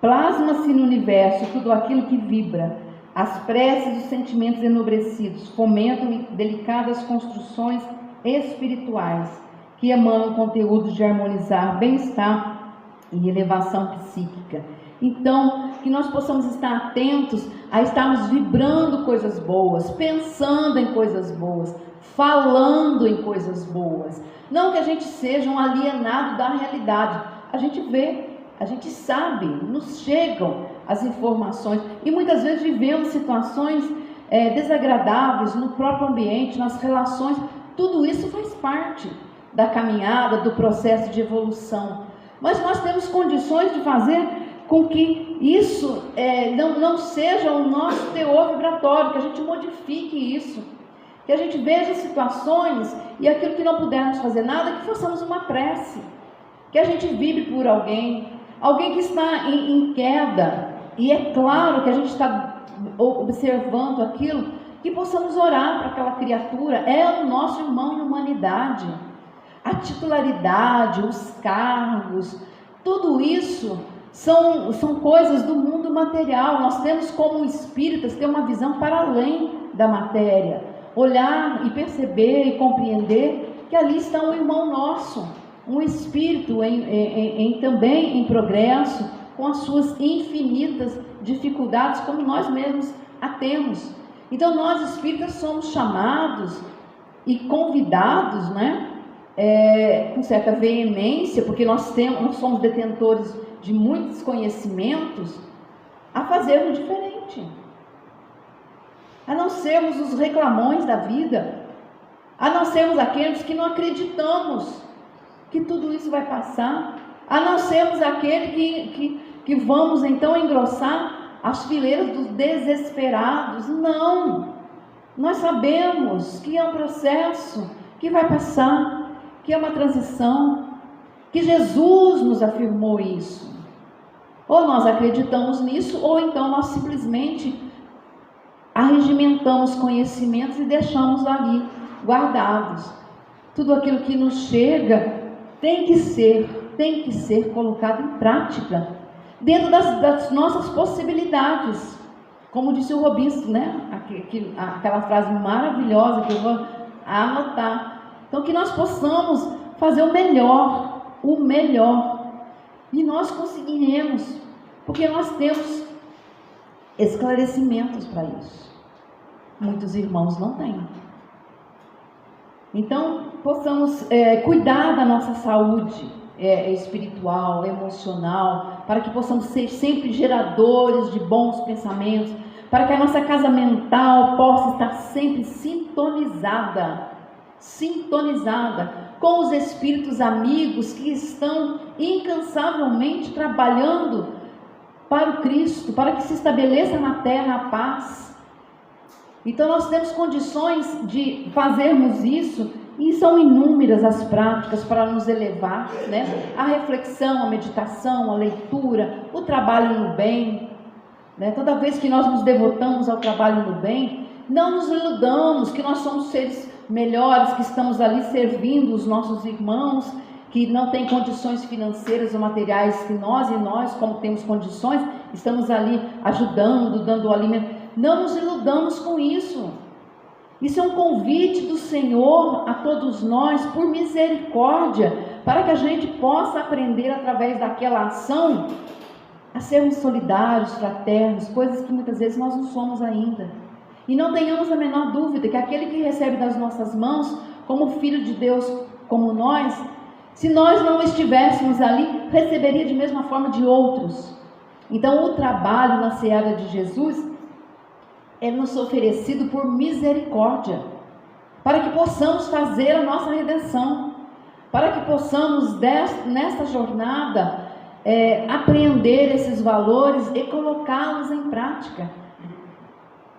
Speaker 2: Plasma-se no universo tudo aquilo que vibra. As preces dos sentimentos enobrecidos fomentam delicadas construções espirituais que emanam conteúdos de harmonizar bem-estar e elevação psíquica. Então, que nós possamos estar atentos a estarmos vibrando coisas boas, pensando em coisas boas, falando em coisas boas. Não que a gente seja um alienado da realidade. A gente vê, a gente sabe, nos chegam as informações e muitas vezes vivemos situações desagradáveis no próprio ambiente, nas relações. Tudo isso faz parte da caminhada, do processo de evolução. Mas nós temos condições de fazer com que isso não seja o nosso teor vibratório, que a gente modifique isso, que a gente veja situações e aquilo que não pudermos fazer nada, que façamos uma prece, que a gente vibre por alguém que está em queda, e é claro que a gente está observando aquilo, que possamos orar para aquela criatura, é o nosso irmão em humanidade. A titularidade, os cargos, tudo isso são coisas do mundo material. Nós temos, como espíritas, ter uma visão para além da matéria, olhar e perceber e compreender que ali está um irmão nosso, um espírito também em progresso, com as suas infinitas dificuldades, como nós mesmos a temos. Então nós espíritas somos chamados e convidados, né, com certa veemência, porque nós somos detentores de muitos conhecimentos, a fazermos diferente, a não sermos os reclamões da vida, a não sermos aqueles que não acreditamos que tudo isso vai passar, a não sermos aquele que vamos então engrossar as fileiras dos desesperados. Não, nós sabemos que é um processo que vai passar, que é uma transição, que Jesus nos afirmou isso. Ou nós acreditamos nisso, ou então nós simplesmente arregimentamos conhecimentos e deixamos ali guardados. Tudo aquilo que nos chega tem que ser colocado em prática, dentro das nossas possibilidades. Como disse o Robinson, né? Aquela frase maravilhosa que eu vou anotar. Então, que nós possamos fazer o melhor, e nós conseguiremos, porque nós temos esclarecimentos para isso. Muitos irmãos não têm. Então, possamos cuidar da nossa saúde espiritual, emocional, para que possamos ser sempre geradores de bons pensamentos, para que a nossa casa mental possa estar sempre sintonizada com os espíritos amigos que estão incansavelmente trabalhando para o Cristo, para que se estabeleça na terra a paz. Então nós temos condições de fazermos isso, e são inúmeras as práticas para nos elevar, né? A reflexão, a meditação, a leitura, o trabalho no bem, né? Toda vez que nós nos devotamos ao trabalho no bem, não nos iludamos que nós somos seres melhores, que estamos ali servindo os nossos irmãos, que não têm condições financeiras ou materiais que nós, como temos condições, estamos ali ajudando, dando o alimento. Não nos iludamos com isso. Isso é um convite do Senhor a todos nós, por misericórdia, para que a gente possa aprender através daquela ação a sermos solidários, fraternos, coisas que muitas vezes nós não somos ainda. E não tenhamos a menor dúvida que aquele que recebe das nossas mãos, como filho de Deus, como nós, se nós não estivéssemos ali, receberia de mesma forma de outros. Então o trabalho na seara de Jesus é nos oferecido por misericórdia, para que possamos fazer a nossa redenção, para que possamos nesta jornada apreender esses valores e colocá-los em prática.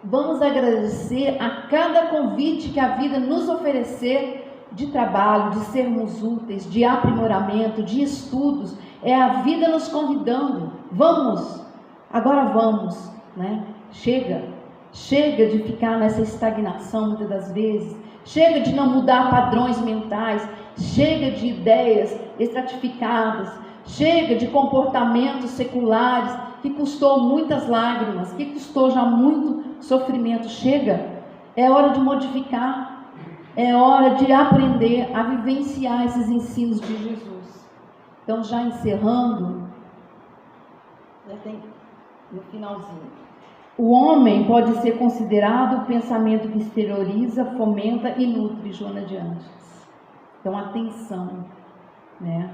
Speaker 2: Vamos agradecer a cada convite que a vida nos oferecer de trabalho, de sermos úteis, de aprimoramento, de estudos. É a vida nos convidando. Vamos, agora vamos, né? Chega de ficar nessa estagnação muitas das vezes. Chega de não mudar padrões mentais. Chega de ideias estratificadas. Chega de comportamentos seculares que custou muitas lágrimas, que custou já muito sofrimento. Chega, é hora de modificar, é hora de aprender a vivenciar esses ensinos de Jesus. Então, já encerrando, já tem no finalzinho. O homem pode ser considerado o pensamento que exterioriza, fomenta e nutre Joana de Ângeles. Então, atenção, né?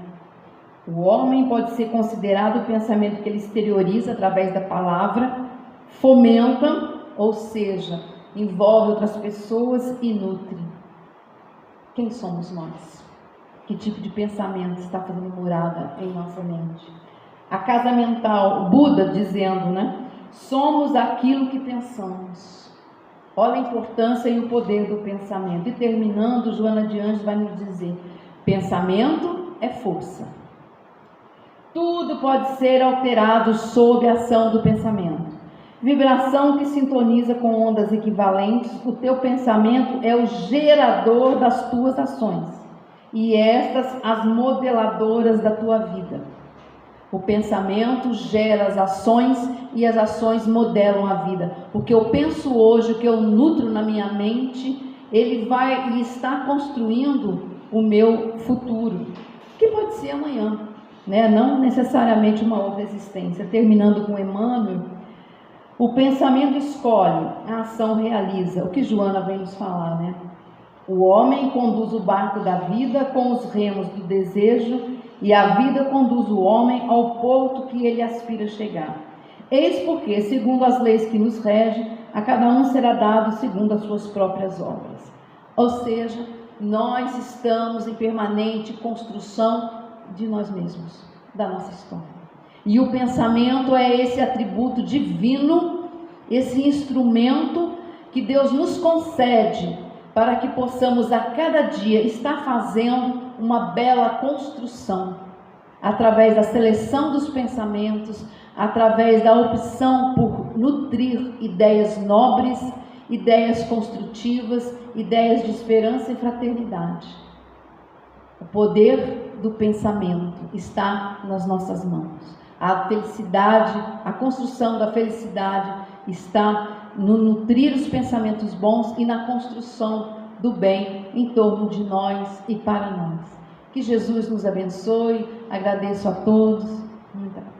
Speaker 2: O homem pode ser considerado o pensamento que ele exterioriza através da palavra, fomenta, ou seja, envolve outras pessoas e nutre. Quem somos nós? Que tipo de pensamento está fazendo morada em nossa mente? A casa mental, Buda dizendo, né? Somos aquilo que pensamos. Olha a importância e o poder do pensamento. E terminando, Joana de Ângeles vai nos dizer: pensamento é força. Tudo pode ser alterado sob a ação do pensamento. Vibração que sintoniza com ondas equivalentes. O teu pensamento é o gerador das tuas ações, e estas as modeladoras da tua vida. O pensamento gera as ações e as ações modelam a vida. O que eu penso hoje, o que eu nutro na minha mente, ele vai e está construindo o meu futuro, que pode ser amanhã, né? Não necessariamente uma outra existência. Terminando com Emmanuel, o pensamento escolhe, a ação realiza. O que Joana vem nos falar, né? O homem conduz o barco da vida com os remos do desejo, e a vida conduz o homem ao porto que ele aspira chegar. Eis porque, segundo as leis que nos regem, a cada um será dado segundo as suas próprias obras. Ou seja, nós estamos em permanente construção de nós mesmos, da nossa história. E o pensamento é esse atributo divino, esse instrumento que Deus nos concede para que possamos a cada dia estar fazendo uma bela construção, através da seleção dos pensamentos, através da opção por nutrir ideias nobres, ideias construtivas, ideias de esperança e fraternidade. O poder do pensamento está nas nossas mãos. A felicidade, a construção da felicidade está no nutrir os pensamentos bons e na construção do bem em torno de nós e para nós. Que Jesus nos abençoe. Agradeço a todos. Muita paz.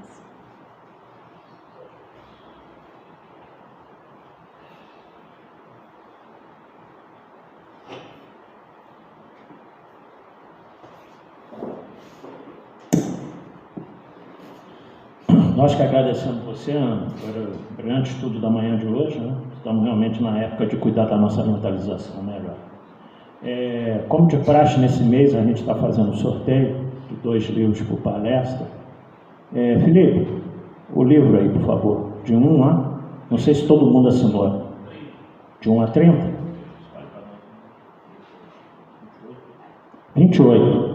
Speaker 1: Nós que agradecemos você, Ana, pelo brilhante estudo da manhã de hoje, né? Estamos realmente na época de cuidar da nossa mentalização melhor. Como de praxe, nesse mês a gente está fazendo um sorteio de 2 livros por palestra. Felipe, o livro aí, por favor, de 1 a... Não sei se todo mundo assinou. De 1 a 30? 28.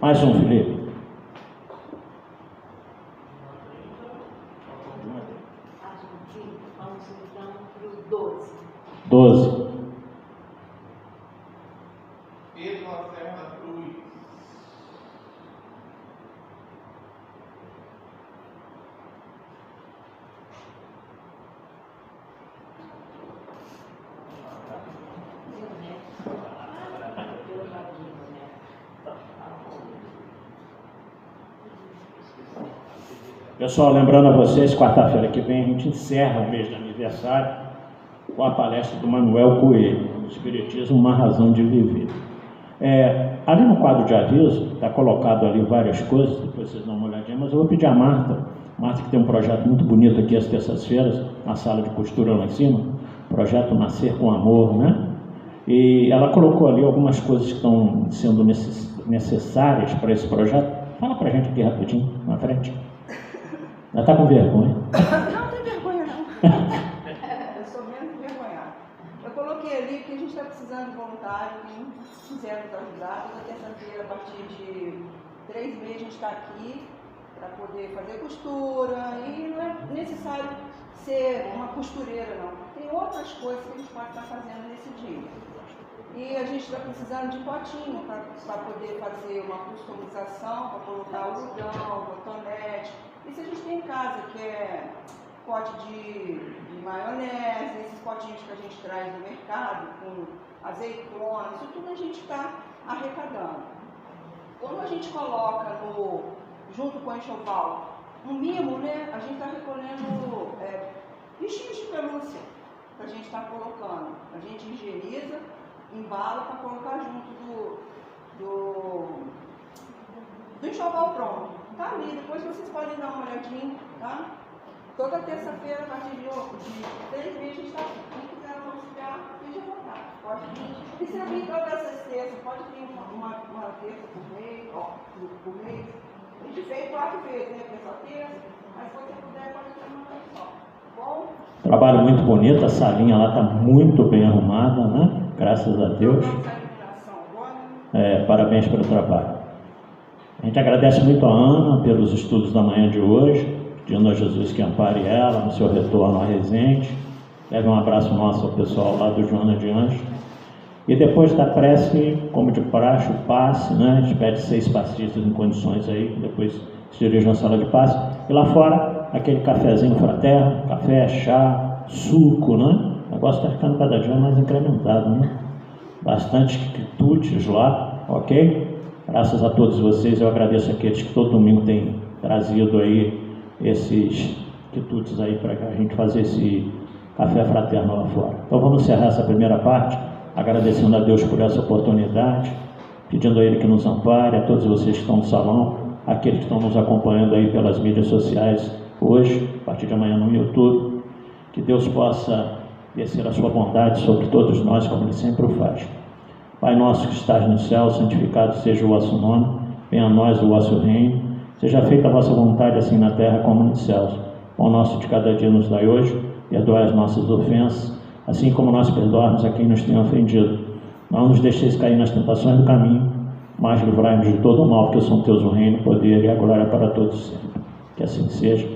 Speaker 1: Mais um, Felipe.
Speaker 2: Vamos então para o 12.
Speaker 1: 12.
Speaker 3: Pedro Lacerda Cruz.
Speaker 1: Pessoal, lembrando a vocês, quarta-feira que vem a gente encerra o mês de aniversário com a palestra do Manuel Coelho, Espiritismo, uma razão de viver. Ali no quadro de aviso, está colocado ali várias coisas, depois vocês dão uma olhadinha, mas eu vou pedir a Marta que tem um projeto muito bonito aqui às terças-feiras, na sala de costura lá em cima, projeto Nascer com Amor, né? E ela colocou ali algumas coisas que estão sendo necessárias para esse projeto. Fala para a gente aqui rapidinho, na frente. Ela está com vergonha?
Speaker 4: Não tem vergonha, não. Eu sou menos envergonhada. Eu coloquei ali que a gente está precisando de voluntário, quem quiser nos ajudar. Toda terça-feira, a partir de 3 meses, a gente está aqui para poder fazer costura. E não é necessário ser uma costureira, não. Tem outras coisas que a gente pode estar fazendo nesse dia. E a gente está precisando de potinho para poder fazer uma customização, para colocar algodão, cotonete. Isso a gente tem em casa, que é pote de maionese, esses potinhos que a gente traz do mercado, com azeitona, isso tudo a gente está arrecadando. Quando a gente coloca junto com o enxoval um mimo, né, a gente está recolhendo bichinhos de pelúcia que a gente está colocando. A gente higieniza, embala para colocar junto do enxoval pronto. Tá ali, depois vocês podem dar uma olhadinha, tá? Toda terça-feira, a partir de 3 meses, a gente está aqui. Quem quiser nos auxiliar, esteja à vontade. Pode vir. E se não vir todas as terças, pode vir uma terça por mês. A gente fez 4 vezes, né? Essa terça, mas se você puder, pode ter uma vez só. Tá bom?
Speaker 1: Trabalho muito bonito, a salinha lá está muito bem arrumada, né? Graças a Deus. Parabéns pelo trabalho. A gente agradece muito a Ana pelos estudos da manhã de hoje, pedindo a Jesus que ampare ela no seu retorno a Resende. Leve um abraço nosso ao pessoal lá do Joana de Anjos. E depois da prece, como de praxe, o passe, né? A gente pede 6 passistas em condições aí, depois se dirigem à sala de passe. E lá fora, aquele cafezinho fraterno, café, chá, suco, né? O negócio está ficando cada dia mais incrementado, né? Bastante quitutes lá, ok? Graças a todos vocês, eu agradeço aqueles que todo domingo têm trazido aí esses quitutes aí para a gente fazer esse café fraterno lá fora. Então vamos encerrar essa primeira parte, agradecendo a Deus por essa oportunidade, pedindo a Ele que nos ampare, a todos vocês que estão no salão, aqueles que estão nos acompanhando aí pelas mídias sociais hoje, a partir de amanhã no YouTube, que Deus possa descer a sua bondade sobre todos nós, como Ele sempre o faz. Pai nosso que estás no céu, santificado seja o vosso nome, venha a nós o vosso reino, seja feita a vossa vontade, assim na terra como nos céus. O pão nosso de cada dia nos dai hoje, perdoai as nossas ofensas, assim como nós perdoarmos a quem nos tem ofendido. Não nos deixeis cair nas tentações do caminho, mas livrai-nos de todo o mal, porque são teus o reino, o poder e a glória para todos sempre. Que assim seja.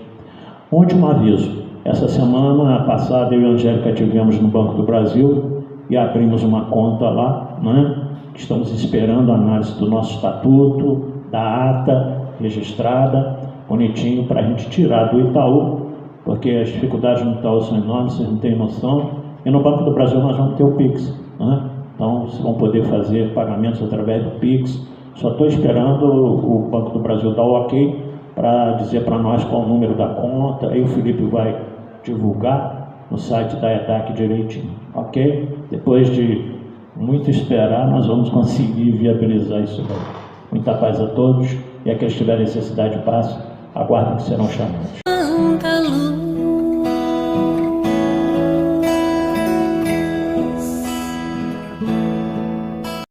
Speaker 1: Último aviso. Essa semana passada eu e a Angélica tivemos no Banco do Brasil e abrimos uma conta lá, né? Estamos esperando a análise do nosso estatuto, da ata registrada, bonitinho, para a gente tirar do Itaú, porque as dificuldades no Itaú são enormes, vocês não têm noção. E no Banco do Brasil nós vamos ter o Pix, né? Então vocês vão poder fazer pagamentos através do Pix. Só estou esperando o Banco do Brasil dar o ok para dizer para nós qual o número da conta, aí o Felipe vai divulgar no site da EDAC direitinho, ok? Depois de muito esperar, nós vamos conseguir viabilizar isso daí. Muita paz a todos, e aqueles que tiverem necessidade de paz, aguardem que serão chamados.